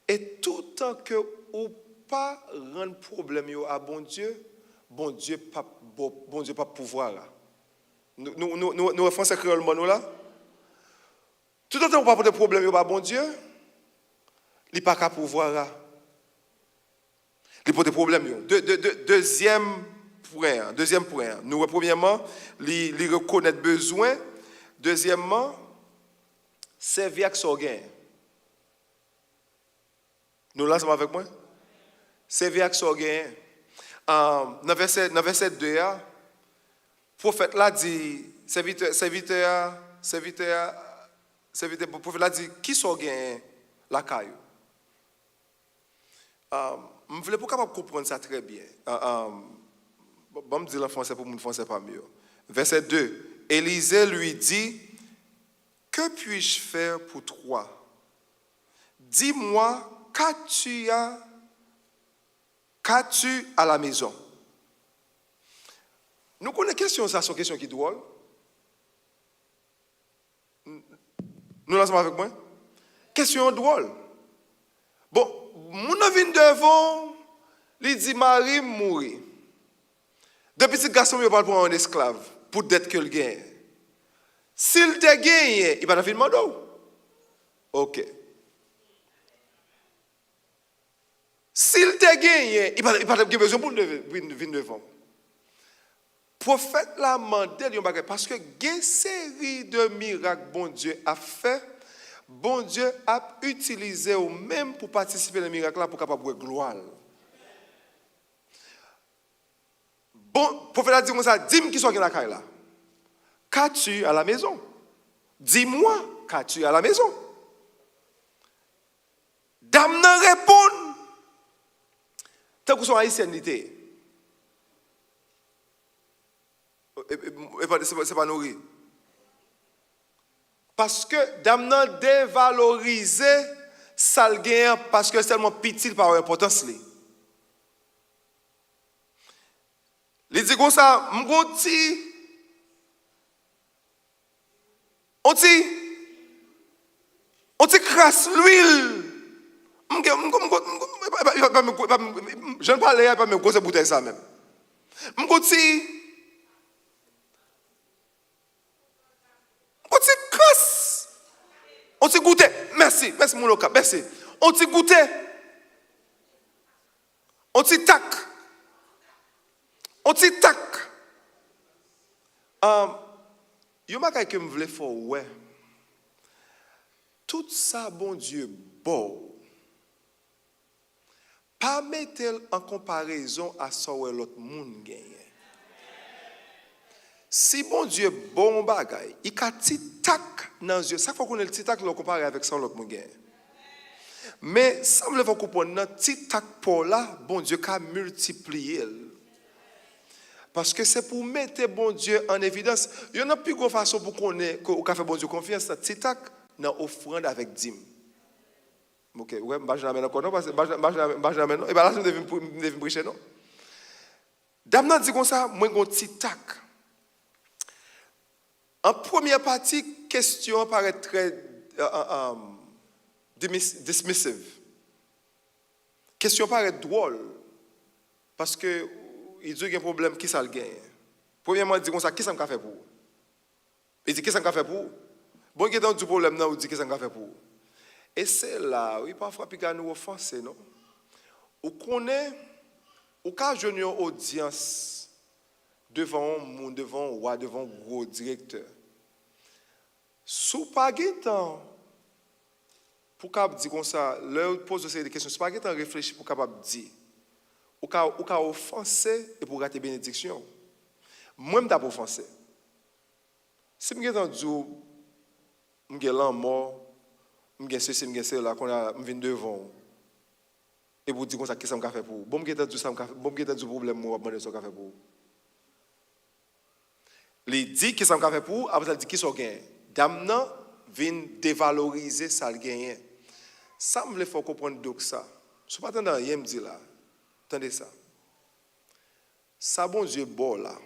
nous. Et tout temps que ou pas rendre problème à bon Dieu pas pouvoir là. Nous français créole nous là. Tout le temps, on ne peut pas porter problème à bon Dieu, il n'y a pas qu'à pouvoir là. Il peut des problèmes. Deuxième point. Nous, premièrement, il reconnaître besoin. Deuxièmement, servir avec son gain. Nous là, sommes avec moi? Servir avec son gain. Dans verset 2, le prophète là dit, serviteur, le prophète là dit, qui sont gagnés la caillou. Je voulais pas capable comprendre ça très bien. Bon, me dire en français pour mon français pas mieux. Verset 2. Élisée lui dit, que puis-je faire pour toi? Dis-moi, qu'as-tu à la maison? Nous connaissons question, ça, c'est une question qui est drôle. Nous l'ensemble avec moi? Question drôle. Bon, mon vient devant, il dit Marie mourit. Deux petits garçons, ils parlent pour un esclave, pour dette que le gagne. S'il te gagne, il va pas demander. Ok. S'il te gagne, il va pas besoin pour venir devant. Prophète l'a demandé parce que une série de miracles bon Dieu a fait, bon Dieu a utilisé ou même pour participer à miracle là pour capable de gloire. Bon, prophète a dit comme ça, dis-moi qui sont dans la caille là. Qu'as-tu à la maison? Dis-moi, qu'as-tu à la maison? Dame ne répond. Tant que son haïtienité. C'est pas nourri. Parce que dame n'a dévalorisé ça le gain parce que c'est tellement petit par importance li. Il dit comme ça, m'gonti on ti crasse l'huile. Je ne parle pas de grosse bouteille ça même. M'gonti crasse. On ti goûter. Merci mon local, merci. On ti goûter. On ti tac. Yo ma que me voulait faire ouais. Tout ça bon Dieu bon. Pas mettre en comparaison à ce que l'autre monde gagne. Si bon Dieu bon bagay, il a petit tac dans les yeux. Ça faut qu'on ait le petit tac le comparer avec ça l'autre monde gagne. Mais ça me le faut comprendre petit tac pour là, bon Dieu a multiplié. Parce que c'est pour mettre bon Dieu en évidence. Il y a une plus grande façon pour qu'on ait fait bon Dieu confiance, c'est petit tac dans offrande avec dîme. OK, ouais, je n'amène encore non parce que je n'amène non. Et bien là je devais prêcher non. Dame nan dit comme ça, moi un petit tac. En première partie, question paraît très dismissive. Question paraît drôle parce que il dit qu'il y a un problème qui ça le gagne. Premièrement, il dit comme ça, qui ça me fait pour? Il dit qui ça me fait pour? Bon, il y a un problème là, il dit qui ça me fait pour? Et c'est là, oui, parfois, puis nous offenser, non? Ou connaît, ou quand je une audience devant un roi, devant un gros directeur, sous pas temps pour capable dire comme ça, leur pose des questions, sous pas temps réfléchir pour capable dire, ou quand offenser et pour rater bénédiction. Moi, je suis offensé. Si je suis entendu, je suis mort. Je suis là, je viens devant. Et vous dites comme ça, qu'est-ce que je fais pour vous? Bon, je suis du problème, je vais ce que je fais pour vous. Il dit qu'est-ce que je fais pour vous, après il dit qu'est-ce que je gagne. Dame vient dévaloriser ça le gagne. Ça me fait comprendre donc ça. Je ne suis pas en rien me dire là. Attendez ça. Ça bon Dieu bon là.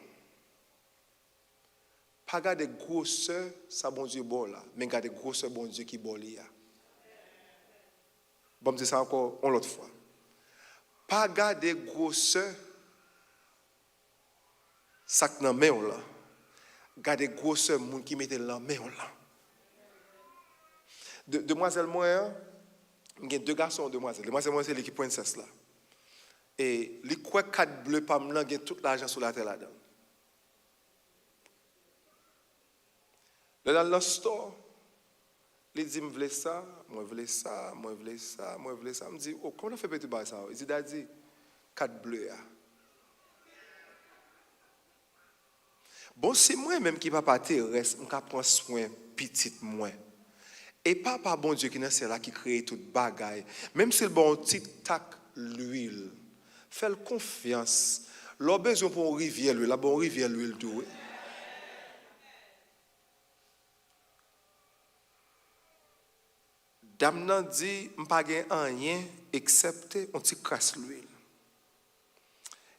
Pas garder grosseur, ça bon Dieu bon là, mais garder grosseur bon Dieu qui bon là. Bon, je dis ça encore une autre fois. Pas garder grosseur, ça que dans main là. Garder grosseur moun qui mette dans main là. Demoiselle moi, il y a deux garçons demoiselle. Demoiselle moi c'est l'équipe princesse là. Et les quoi quatre bleus pas me il y a tout l'argent sur la terre là-dedans. Dans le store, il dit, je veux ça, moi je veux ça, moi je veux ça, moi je veux ça. Je me dis, oh, comment on fait petit bail ça? Il dit, Daddy, 4 bleus. Bon, c'est moi-même qui va pas terrestre, je prends soin petit moi. Et papa bon Dieu qui est là qui crée toute bagaille. Même si le bon petit tac l'huile. Fais confiance. L'on besoin pour une rivière l'huile, la bonne rivière l'huile tout. Dame nan dit m'pa gen rien excepté on ti crasse l'huile.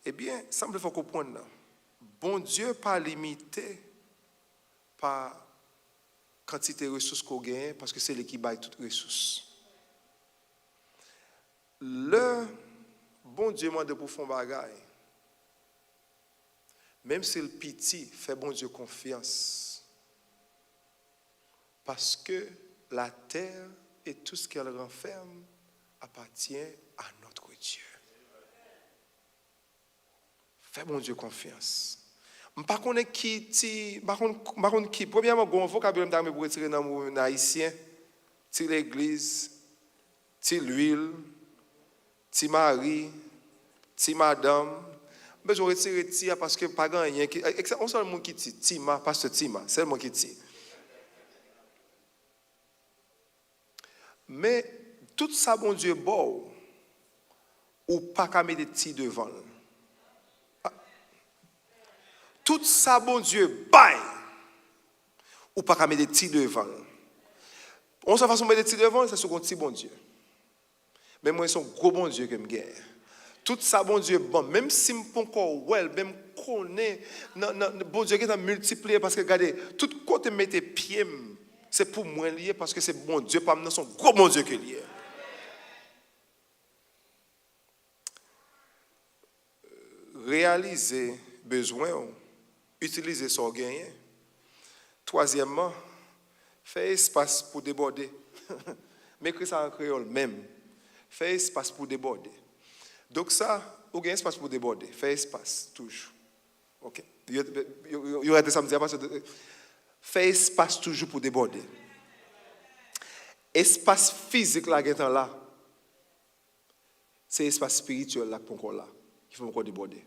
Eh bien, ça me faut comprendre. Bon Dieu pas limité par quantité de ressources qu'on gagne parce que c'est lui qui baille toutes les ressources. Le bon Dieu m'a demandé pour faire bagaille. Même si le petit fait bon Dieu confiance. Parce que la terre et tout ce qu'elle renferme appartient à notre Dieu. Fais bon Dieu confiance. Par contre, premièrement, un vocabulaire pour retirer dans mon haïtien, c'est l'église, c'est l'huile, c'est Marie, c'est madame. Mais je retire tia parce que pas grand rien qui on seul monde qui dit Tima, pasteur Tima, c'est le monde qui dit. Mais tout ça bon Dieu bon ou pas qu'à mettre des petits devant. Tout ça, bon Dieu, baille. Ou pas qu'à mettre des petits devant. On s'en façon de mettre des petits devant, c'est sur un petit bon Dieu. Mais moi, c'est un gros bon Dieu que je gagne. Tout ça, bon Dieu, bon. Même si je ne suis pas encore well, même connais, bon Dieu qui est multiplié parce que, regardez, tout côté mettre pied, c'est pour moi lié parce que c'est bon Dieu, pas son gros bon Dieu qui est lié. Réaliser besoin. Utiliser son gain. Troisièmement, faire espace pour déborder. Mais écrit ça en créole même. Faire espace pour déborder. Donc ça, vous avez espace pour déborder. Faire espace, toujours. Ok. Il y aura des samedis parce que faire espace toujours pour déborder. Espace physique là, c'est espace spirituel là pour là. Il faut encore déborder.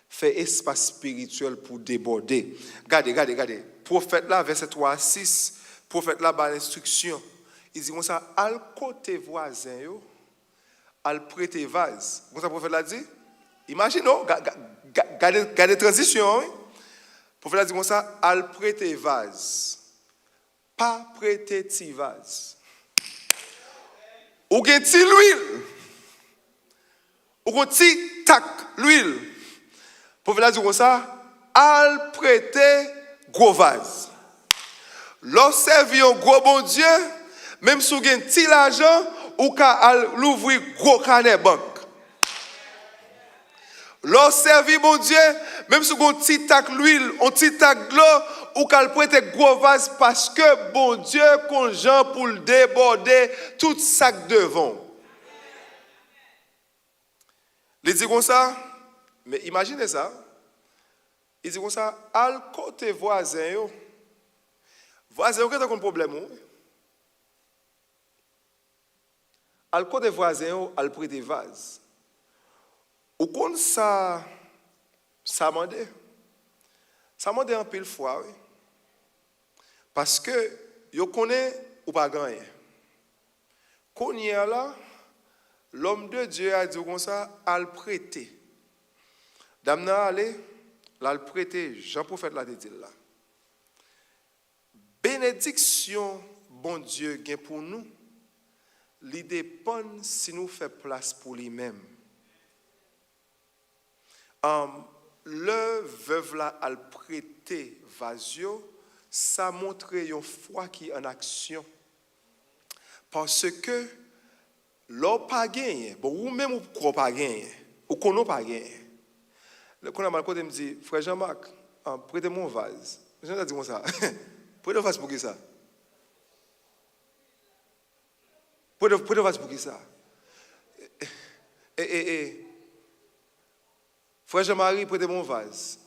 Fait espace spirituel pour déborder. Regardez. Prophète là, verset 3 à 6, prophète là, par l'instruction, il dit comme ça, al côté voisin, al prêter vase. Comme ça, prophète là dit, imaginez, regardez transition. Prophète là dit comme ça, al prêter vase. Pas prêter ti vase. Ou gen ti l'huile. Ou gen ti tac l'huile. Pour vous dire ça, al prêter gros vase. Lorsque servi un gros bon Dieu, même si vous avez un petit l'argent, ou qu'à l'ouvrir gros carnet banque. Lorsque servi bon Dieu, même si vous avez un petit tac l'huile, un petit tac de l'eau, ou qu'à prêter gros vase parce que bon Dieu conjoint pour le déborder tout sac devant. Les dit comme ça. Mais imaginez ça. Il dit comme ça, al côté voisin, voisin, qui a un problème? Al côté voisin, al prêter vase. Ou quand ça mande en pile fois, oui. Parce que, yo connaît ou pas gagné. Quand il y a là, l'homme de Dieu a dit comme ça, al prêter. Dame n'a allé, là le prêter, Jean prophète l'a dit là. Bénédiction, bon Dieu, gain pour nous, il dépend si nous faisons place pour lui-même. Le veuve là a prêté vasio, ça montre une foi qui est en action. Parce que l'on pas gagné, bon ou même ou croit pas gagné, ou qu'on n'a pas gagné. Le qu'on a mal côté me dit, frère Jean-Marc, prêtez-moi un vase. Je dis comme ça. Prêtez un vase pour qui ça? Prêtez un vase pour qui ça? Frère Jean-Marie, prêtez-moi un vase.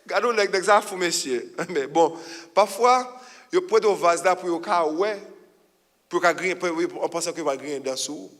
Gardons l'exemple pour monsieur. Mais bon, parfois, il prête un vase là pour le cas ouais, pour on pense qu'il va griller dans sous.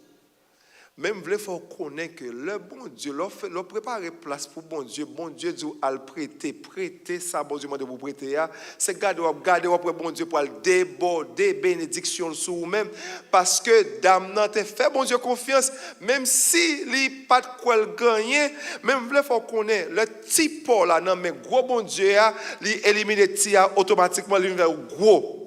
Même il faut connaître que le bon Dieu, leur préparer place pour bon Dieu dit à le prêter ça, bon Dieu, pour prêter, c'est garder après bon Dieu pour le déborder bénédiction sur vous-même, parce que dame n'a te fait bon Dieu confiance, même si il pas de quoi le gagner, même il faut connaître le petit Paul là, non, mais gros bon Dieu, il élimine le petit automatiquement, il va gros.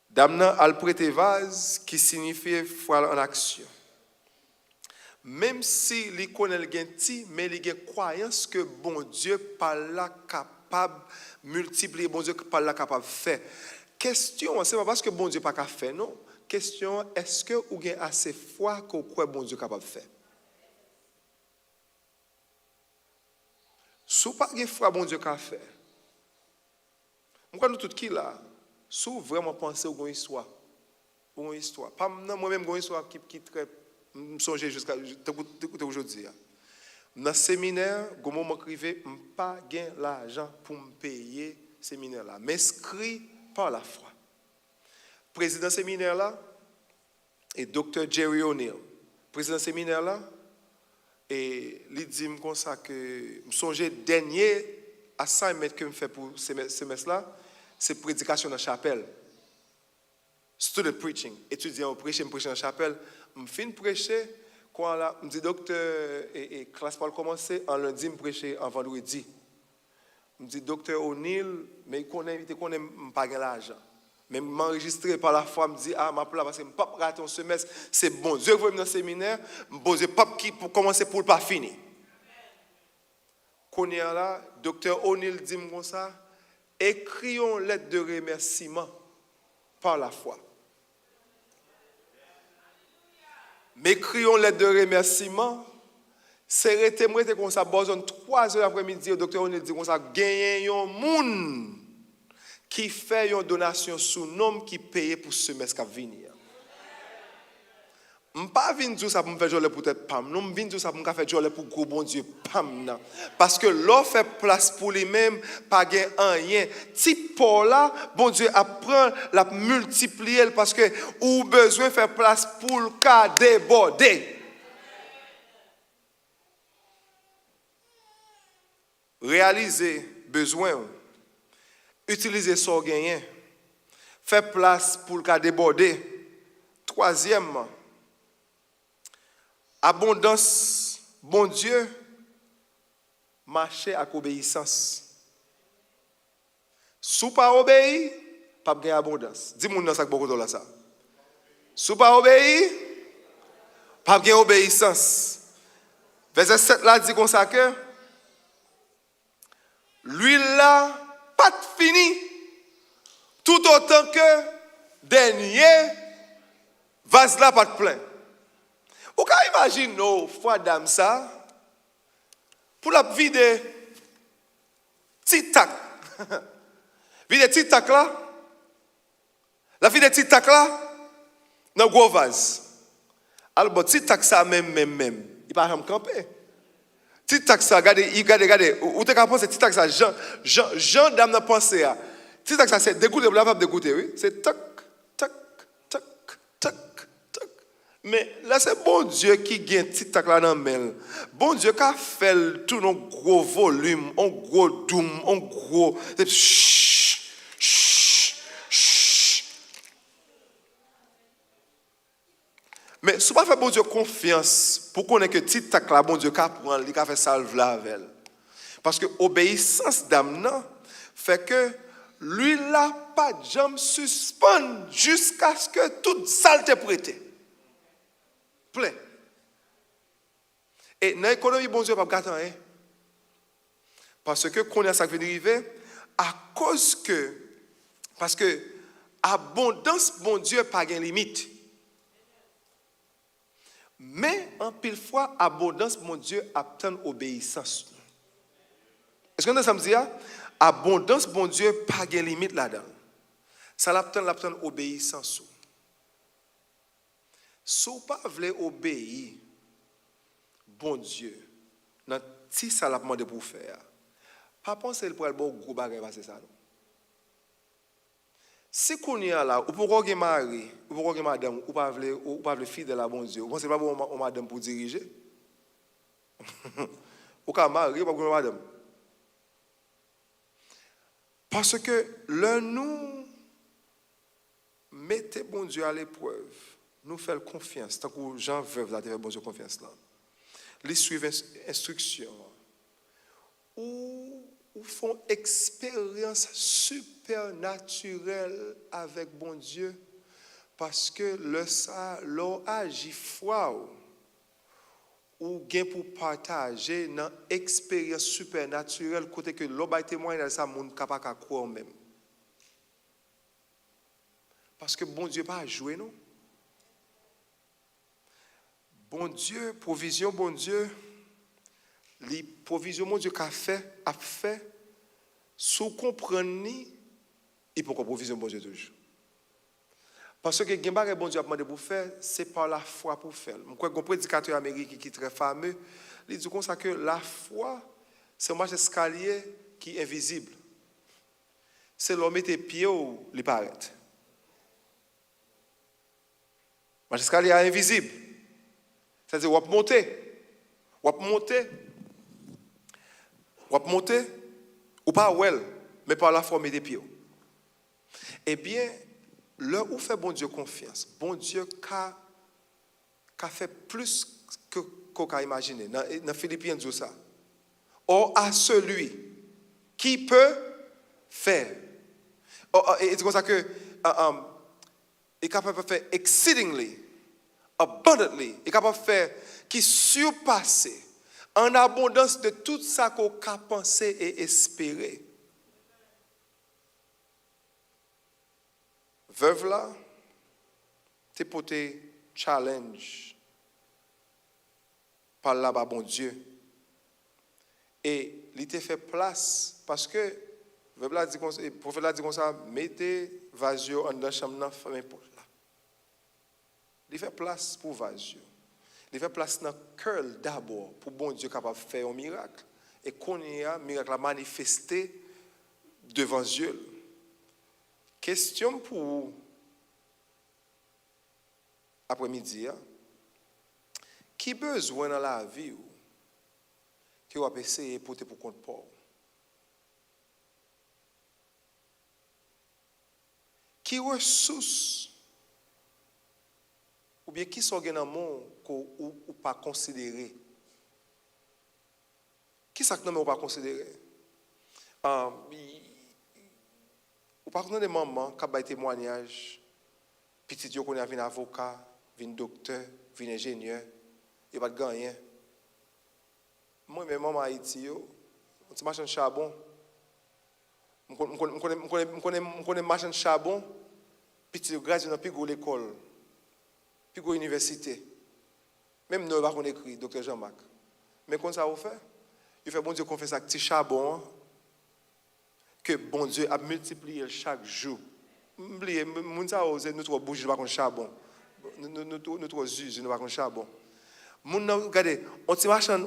Damna al prêter vase qui signifie foi en action. Même si il connaît le genti, mais il a croyance que bon Dieu pas là capable multiplier, bon Dieu pas là capable faire. Question, c'est pas parce que bon Dieu pas capable faire, non. Question, est-ce que vous avez assez foi que vous croyez bon Dieu capable faire? Si vous n'avez pas de foi bon Dieu capable faire, pourquoi nous tout qui là? Si vous vraiment pensez à une histoire, pas moi-même une histoire qui très me songe jusqu'à aujourd'hui. Dans le séminaire, au moment où je n'ai pas l'argent pour me payer le séminaire là, m'inscrit par la foi. Le président du séminaire là est Dr. Jerry O'Neill. Le président du séminaire là, et il dit comme ça que je songe le dernier assignment que je fais pour ce semestre là. C'est prédication dans la chapelle. Student preaching. Étudiant prêcher, je prêche dans la chapelle. Je finis de prêcher. Quand là, je dis docteur, et classe pas commencer, en lundi, je prêche en vendredi. Je dis docteur O'Neill, mais il connaît pas l'argent. Mais m'enregistrer par la foi, me dit ma place parce que je ne peux pas rater un semestre, c'est bon. Dieu veut venir dans le séminaire, je pose pas qui pour commencer pour ne pas finir. Quand il y a là, docteur O'Neill dit comme ça. Écrions une lettre de remerciement par la foi. Mais écrions une lettre de remerciement. C'est resté comme ça, besoin 3 heures après-midi, le docteur O'Neill dit comme ça, gagner un monde qui fait une donation sous nom qui paye pour ce semestre qui vient. Je ne pas venir dire ça pour me faire jouer pour tête pam. Non, je viens dire ça pour me faire jouer pour gros bon Dieu pam. Parce que l'on fait place pour lui-même, pas gain rien. Si Paul là, bon Dieu apprend la multiplier parce que ou besoin faire place pour le cas déborder. Réaliser besoin, utiliser son gain, faire place pour le cas déborder. Troisièmement, abondance, bon Dieu, marcher avec obéissance. Si vous pas obéir, pas de abondance. Dis-moi dans ça beaucoup de ça. Si vous pas obéir, pas de obéissance. Verset 7 là dit comme ça que l'huile là, pas fini, tout autant que dernier vase là pas plein. Vous pouvez imaginer nos fois d'âme ça, pour la vider, petit tac. Vider petit tac là, la vider petit tac là, dans le gros vase. Alors, petit tac ça même, il va pas camper. Petit tac ça, regardez, ou t'es capable de penser, petit tac ça, Jean d'âme n'a pensé à. Petit tac ça, c'est dégoûté, vous l'avez pas dégoûté, oui? C'est tac. Mais là, c'est bon Dieu qui gagne petit tac là dans le mail. Bon Dieu qui a fait tout un gros volume, un gros doum, un gros. Mais si vous ne faites pas bon Dieu confiance pour qu'on ait que petit tac là, bon Dieu qui a prend, il a fait salve là avec elle. Parce que l'obéissance d'âme fait que lui là, pas de jambe suspend jusqu'à ce que toute saleté prêtée. Plein. Et dans l'économie, bon Dieu, pas gâter rien. Parce que qu'on a ça qui vient d'arriver, parce que abondance, bon Dieu, pas de limite. Mais en pile fois, abondance, mon Dieu, obtient obéissance. Est-ce que ça me dit, abondance, bon Dieu, pas de limite là-dedans. Ça l'obtient obéissance. Si vous ne voulez pas obéir, bon Dieu, dans si ça l'a demandé pour faire, pas penser pour le bon gros bagage, c'est ça. Si qu'on y a là, ou pour qu'on mari, ou pour qu'on madame, ou pas le fidèle à bon Dieu, vous pensez pas pour madame pour diriger? Ou qu'à mari, ou pas pour madame? Parce que l'un nous mettez bon Dieu à l'épreuve, nous faisons confiance, tant que Jean veuve là, fait bon Dieu confiance là. Les suivent instruction, ou font expérience supernaturelle avec bon Dieu, parce que l'on agit foi ou gain pour partager dans expérience supernaturelle côté que l'on va témoigner de ça monde capable à croire même. Parce que bon Dieu pas jouer non. Bon Dieu, provision bon Dieu, les provisions bon Dieu a fait, sous comprendre ni, il peut provision bon Dieu toujours. Parce que ce bon Dieu a demandé pour faire, c'est par la foi pour faire. Je crois qu'un prédicateur américain qui est très fameux, il dit comme ça que la foi, c'est un marche escalier qui est invisible. C'est l'homme mettre pied ou les paraît. Marche escalier invisible. C'est-à-dire, on va monter, ou pas well, mais par la forme des pieds. Eh bien, là où fait bon Dieu confiance, bon Dieu a fait plus que qu'on a imaginé. Dans Philippiens, dit ça. Or, à celui qui peut faire. Et c'est comme ça que il est capable de faire exceedingly, abundantly, il est capable de faire qui surpasse en abondance de tout ça qu'on a pensé et espéré. Veuve là, t'es porté challenge par là-bas, bon Dieu. Et il te fait place parce que veuve là dit comme ça, le prophète là dit comme ça, mettez vasio en dans chambre femme pour là. Il fait place pour vasio. Il fait place dans le cœur d'abord pour bon Dieu capable de faire un miracle. Et qu'on y a un miracle à manifester devant Dieu. Question pour après-midi. Qui besoin dans la vie qui va essayer de porter pour compte Paul? Qui ressource ou bien qui sont dans le monde ou pas considéré? Qui ça que nous pas considéré? Ou par contre des mamans qui ont témoignage, petit yo qu'on a vinn avocat, vinn docteur, vinn ingénieur, il pas de gagner. Moi même maman Haïti yo, on ti marchand charbon. On connaît marchand charbon, petit yo gradué dans plus gros l'école, plus gros université. Même nous pas qu'on écrit docteur Jean-Marc. Mais comment ça vous fait? Il fait bon Dieu qu'on fait ça petit charbon. Que bon Dieu a multiplié chaque jour. Oubliez, nous trois bougies, nous pas charbon. Nous trois usines, nous pas charbon. Regardez, on t'y marchand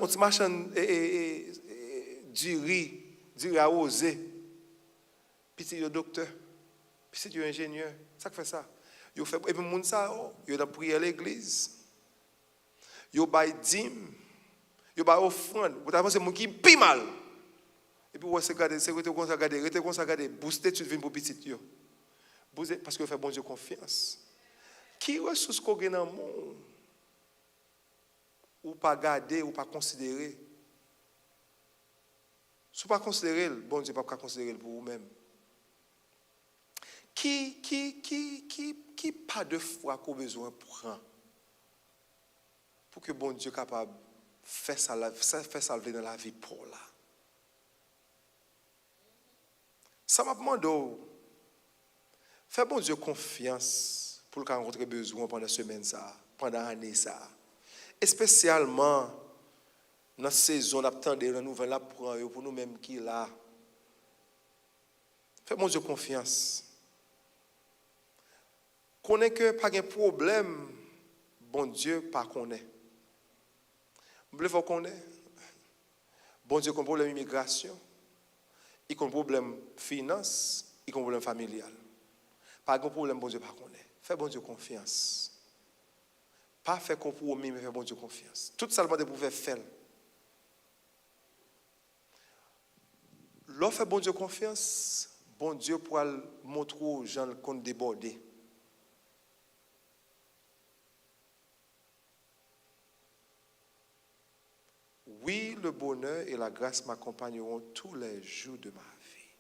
du riz arrosé. Petit docteur, petit ingénieur, ça fait ça. Et puis moun ça, il a prié à l'église. Il a dîme, il a offrande. Vous avez pensé moun qui pi mal. Et puis, vous regardez, booster, tu deviens pour petit. Parce que vous faites bon Dieu confiance. Qui ressource qu'on a dans le monde? Ou pas garder, ou pas considérer? Si vous ne pas considérer, bon Dieu ne pas considérer pour vous-même. Qui pas de foi qu'on a besoin de prendre pour que bon Dieu soit capable de faire salver dans la vie pour là? Ça m'a demandé, fais bon Dieu confiance pour le rencontrer besoin pendant la semaine, pendant l'année. Et spécialement, dans la saison, d'attendre la nouvelle pour nous-mêmes qui là. Fais bon Dieu confiance. Connais que pas de problème, bon Dieu, pas connaît. Vous voulez connaître? Bon Dieu, qu'on problème d'immigration. Il y a un problème finance, il y a un problème familial. Pas de problème, bon Dieu, pas connaît. Fais bon Dieu confiance. Pas faire compromis, mais fais bon Dieu confiance. Tout ça, le monde pouvait faire. Lorsque fait bon Dieu confiance, bon Dieu pourra montrer aux gens qu'on débordé. Oui, le bonheur et la grâce m'accompagneront tous les jours de ma vie.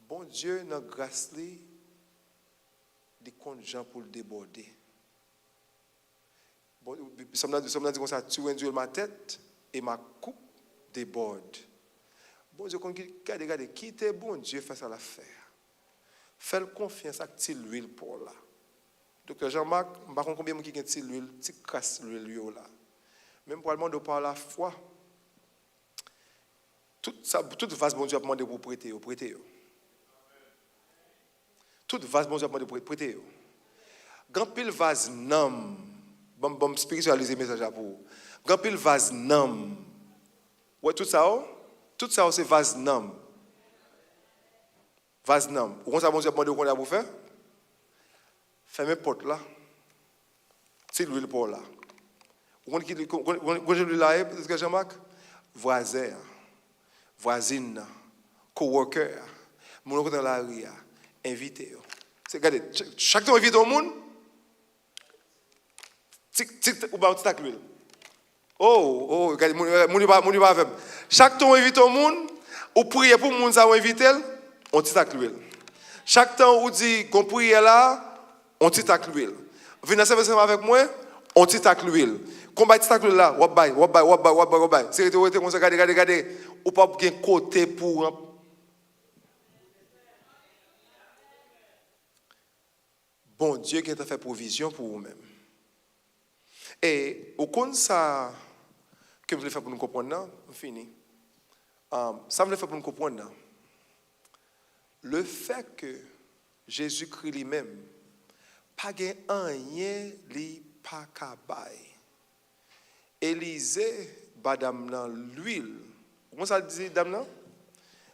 Bon Dieu, dans la grâce, il compte gens pour le déborder. Bon, nous sommes dit comme ça, tu induis ma tête et ma coupe déborde. Bon Dieu, regardez, quittez bon Dieu face à l'affaire. Faites confiance à l'huile pour là. Docteur Jean-Marc, je ne sais pas combien de gens qui ont l'huile, qui casse l'huile là. Même pour le monde par la foi, toute vase bon Dieu a demandé pour prêter. Toute vase bon Dieu a demandé pour prêter. Quand pile vase nam, bon spiritualiser message pour vous. Quand pile vase nam, ouais tout ça c'est vase nam. Vase nam. Ou quand ça bon Dieu a demandé qu'on a pour faire? Fermez porte là. C'est l'huile pour là. Quand je lui dis Jean-Marc, voisin, voisine, coworker, mon dans la rue, invité. Regardez, chaque temps invite au monde, ou pas tic l'huile. Oh, regardez, mon pas avec. Chaque temps invite au monde, ou prier pour monde ça inviter, on tic l'huile. Chaque temps où dit qu'on prie là, on tic l'huile. Venez servir avec moi, on tic l'huile. Combat ça là, wabay. C'est comme ça, regardez, ou pas bien côté pour bon Dieu qui a fait provision pour vous-même. Et au compte ça que vous voulez faire pour nous comprendre, fini. Ça me fait pour nous comprendre. Le fait que Jésus-Christ lui-même pas rien li pas kabay. Élisée, badam nan l'huile. Comment ça dit dame nan?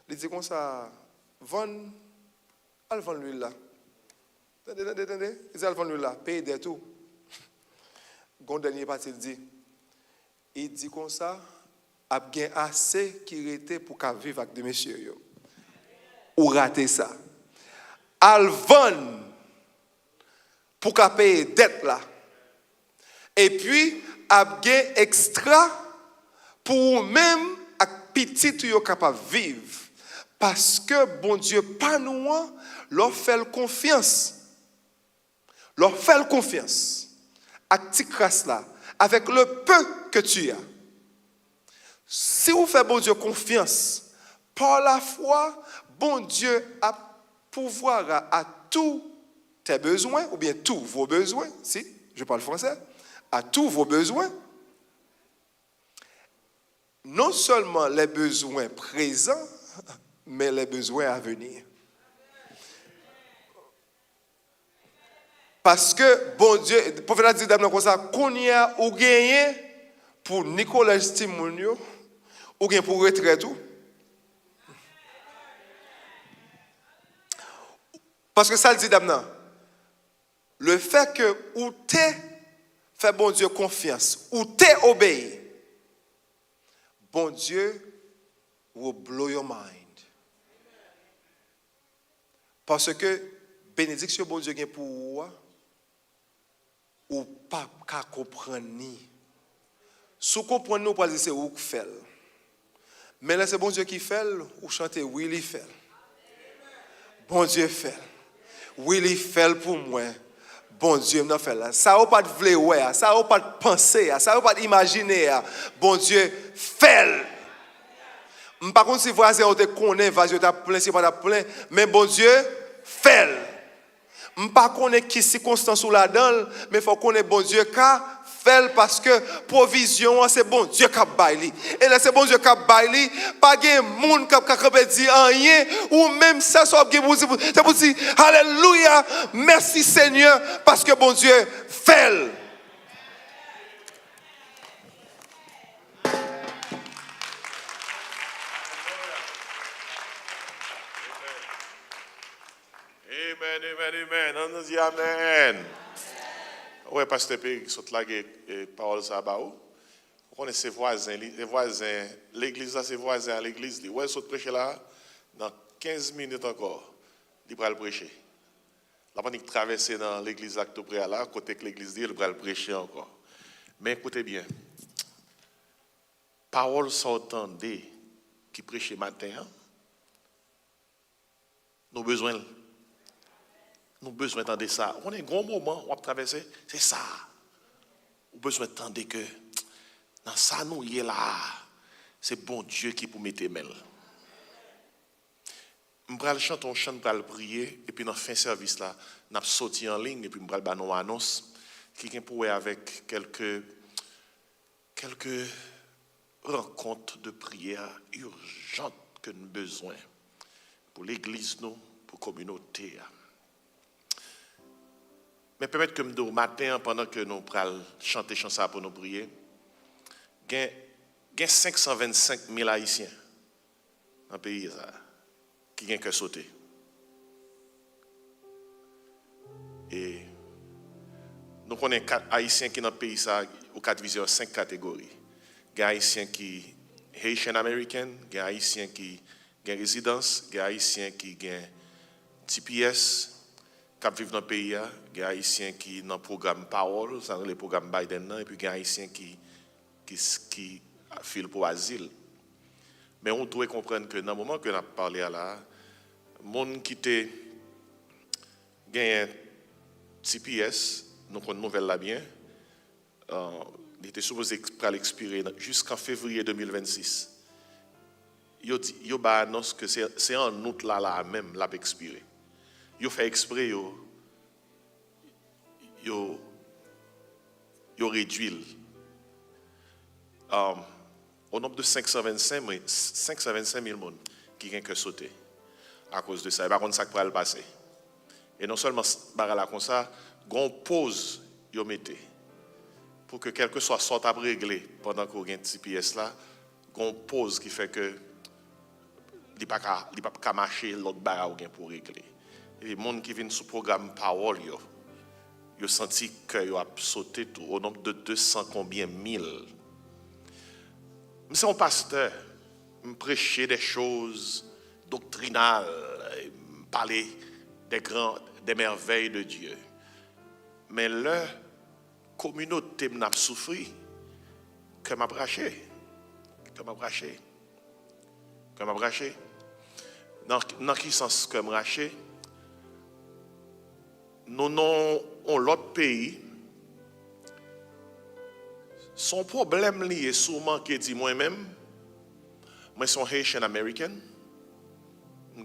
Il dit comme ça, vend l'huile là. Attendez. Il dit vend l'huile là, paye des tout. Gon dernier parti il dit comme ça, a bien assez qui était pour qu'à vivre avec des messieurs yo. Ou rater ça. Al vend pour qu'à payer dette là. Et puis a bien extra pour même à petit yo capable vivre parce que bon Dieu pas nous leur fait confiance à petit grâce là avec le peu que tu as. Si vous faites bon Dieu confiance par la foi, bon Dieu a pouvoir à tous tes besoins ou bien tous vos besoins, si je parle français, à tous vos besoins, non seulement les besoins présents, mais les besoins à venir. Parce que, bon Dieu, le prophète a dit comme ça, qu'on y a ou gagné pour Nicolas Timonio, ou gagné pour retraite tout. Parce que ça le dit d'abord, le fait que ou t'es fait bon Dieu confiance, ou t'es obéi, bon Dieu will blow your mind. Parce que bénédiction bon Dieu gagne pour vous, ou pas qu'à comprendre ni. Si vous comprenez, vous parlez c'est vous qui fait. Mais là c'est bon Dieu qui fait, ou chantez oui il fait. Bon Dieu fait. Oui il fait pour moi. Bon Dieu m'a fait là. Ça ou pas de vouloir, ça ou pas de penser, ça ou pas d'imaginer. Bon Dieu fait. Par contre si voisin te connaît, vas-y t'a plein, c'est pas t'a plein, mais bon Dieu fait. Pas connaît qui circonstance ou la dedans, mais faut connaître bon Dieu qu'a fait parce que provision c'est bon Dieu qui baili. Et là c'est bon Dieu qui baili, pas gen monde qui dire rien ou même ça soit c'est pour dire alléluia, merci Seigneur parce que bon Dieu fait. amen. On nous dit amen. Ouais, pasteur Péry, qui sont là, parole ça ba ou. On connaît ses voisins, l'église là, ses voisins à l'église. Ouais, saute prêcher là, dans 15 minutes encore, il va le prêcher. La panique traverser dans l'église là, là, côté que l'église dit, il va le prêcher encore. Mais écoutez bien, parole s'entendait qui prêchait matin, hein? Nous avons besoin d'entendre ça. On a un grand moment, on va traverser, c'est ça. Nous avons besoin d'entendre que dans ça, nous y est là. C'est bon Dieu qui pour mettre main. Je vais chanter un chant, je vais prier, et puis dans la fin service, là, nous avons sorti en ligne, et puis je vais faire une annonce qui est pour avec quelques rencontres de prière urgentes que nous avons besoin pour l'église, nous, pour la communauté. Mais permettez que au matin, pendant que nous allons chanter chanson pour nous prier, il y a 525 000 Haïtiens dans le pays qui ont que sauter. Et nous connaissons 4 Haïtiens qui sont dans le pays, ou 4 visions, 5 catégories. Il y a Haïtiens qui sont Haitian American, il y a Haïtiens qui ont résidence, il y a Haïtiens qui ont TPS, qui vivent dans le pays, il y a Haïtiens qui ont le programme Parole, le programme Biden, et puis il y a Haïtiens qui filent pour asile. Mais on doit comprendre que dans le moment que nous avons parlé là, les gens qui ont un TPS, nous avons une nouvelle là bien, il était supposé l'expirer jusqu'en février 2026. Il y a annonce que c'est en août là même l'a expiré. Il fait exprès, il réduit. Au nombre de 525 000 personnes qui ont que sauter à cause de ça. Et par contre, ça va le passer. Et non seulement comme ça, on pause, ils mettent. Pour que quelque soit sorte à régler pendant qu'on a un petit pièce là, on pause qui fait que il pas qu'à marcher l'autre barre pour régler. Et les gens qui viennent sous programme parole, ils ont senti qu'ils ont sauté au nombre de 200 combien mille. Je suis un pasteur, je prêche des choses doctrinales, je parler des merveilles de Dieu. Mais la communauté m'a souffert, que m'a braché. Dans quel sens que m'a braché? Nous avons l'autre pays. Son problème lié souvent que dit moi-même, moi suis Haitian American,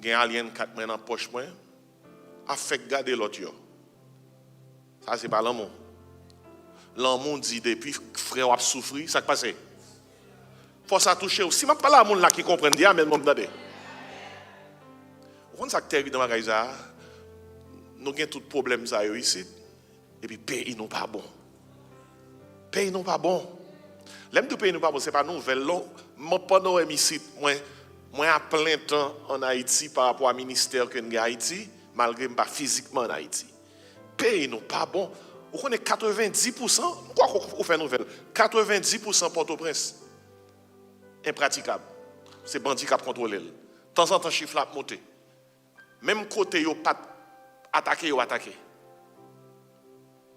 j'ai un alien 4 mois dans la poche moi, a fait garder l'autre yo. Ça c'est pas l'amour. L'amour dit depuis frère a souffrir, ça passe. Faut ça toucher. Si m'a pas l'amour là qui comprend bien mais m'en dade. On ça que dans magasin, nous avons tout problème ça ici et puis pays non pas bon. Pays non pas bon. L'aime de pays non pas bon, c'est pas nouvelle. Moi pendant ici, moi à plein temps en Haïti par rapport au ministère que nous Haïti, malgré pas physiquement en Haïti. Pays non pas bon. On connaît 90%, quoi qu'on fait nouvelle. 90% Port-au-Prince. Impraticable. C'est bandit qui a contrôlé. De temps en temps chiffre là monter. Même côté yo pas attaquer.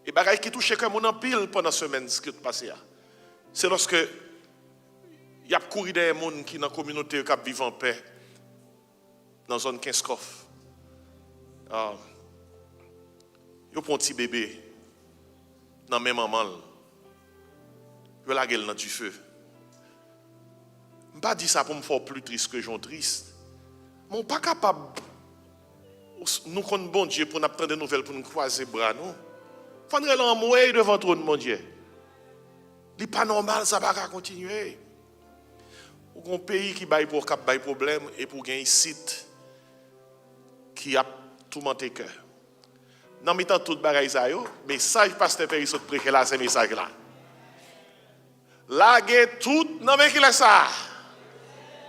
Et bagay qui touche comme on en pile pendant la semaine ce qui est passé. C'est lorsque il y a couru des gens qui dans la communauté qui vivent en paix dans la zone 15 coffres. Ils ont un petit bébé dans la même maman. Ils ont la gueule dans du feu. Je ne pas dire ça pour me faire plus triste que j'en triste. Mais on n'est pas capable. Nous connaissons bon Dieu pour nous prendre des nouvelles, pour nous croiser les bras. Il faudrait l'envoyer devant tout mon Dieu. Ce n'est pas normal, ça va continuer. Pour un pays qui baille pour cap baille problème et pour gagner un site qui a tout monté cœur. Dans mi temps tout bagaille ça yo, message pasteur Périsot prêcher là c'est message là. Laguer tout non mais qui est ça.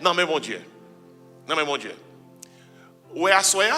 Non mais mon Dieu. Ouais à soya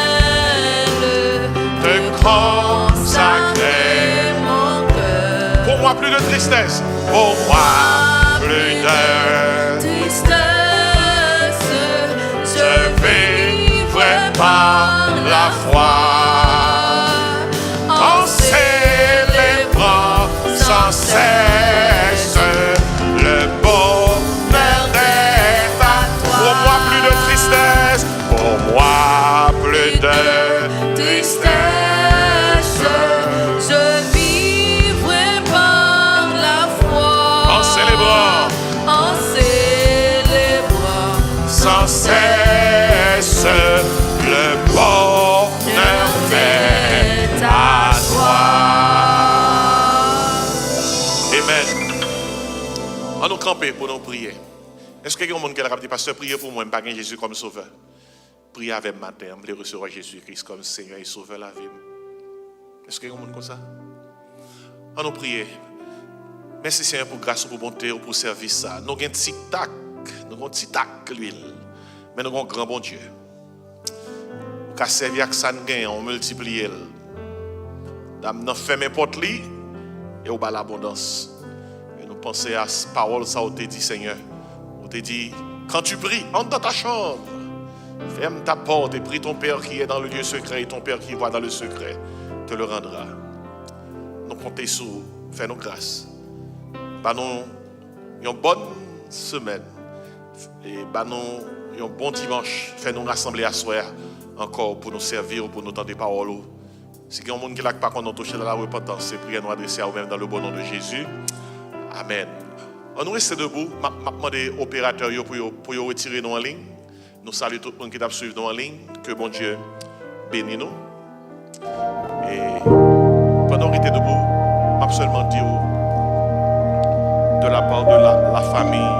moi plus de tristesse. Pour moi plus de tristesse, je vivrai par la foi. En célébrant sans cesse le bonheur d'être à toi. Pour moi plus de tristesse, pour moi plus de tristesse, je vivrai par la foi. En célébrant sans cesse le bonheur fait à toi. Amen. On nous camper pour nous prier. Est-ce que quelqu'un qui a dit, pasteur, priez pour moi, je ne pas Jésus comme sauveur. Priez avec matin, je voulais recevoir Jésus-Christ comme Seigneur et Sauveur la vie. Est-ce que quelqu'un comme ça? On nous prier. Merci Seigneur pour grâce, pour bonté, pour service. Nous avons un petit tac, nous avons un petit tac l'huile. Mais nous avons un grand bon Dieu. Nous avons servi avec ça, nous avons multiplié. Nous avons fait n'importe quoi et nous avons l'abondance. Et nous pensons à cette parole, ça, on te dit Seigneur. On te dit, quand tu pries, entre dans ta chambre. Ferme ta porte et prie ton Père qui est dans le lieu secret et ton Père qui voit dans le secret te le rendra. Nous comptons sur vous, fais-nous grâce. Nous une bonne semaine et nous un bon dimanche. Fais-nous rassembler à soir encore pour nous servir, pour nous entendre des paroles. Si il y a quelqu'un qui n'a pas qu'on touché dans la repentance, c'est prière nous adresser à vous-même dans le bon nom de Jésus. Amen. On nous reste debout. Je demande aux opérateurs pour retirer nous en ligne. Nous saluons tout le monde qui a suivi nous en ligne. Que bon Dieu bénisse nous. Et pendant qu'on était debout, je seulement dire de la part de la famille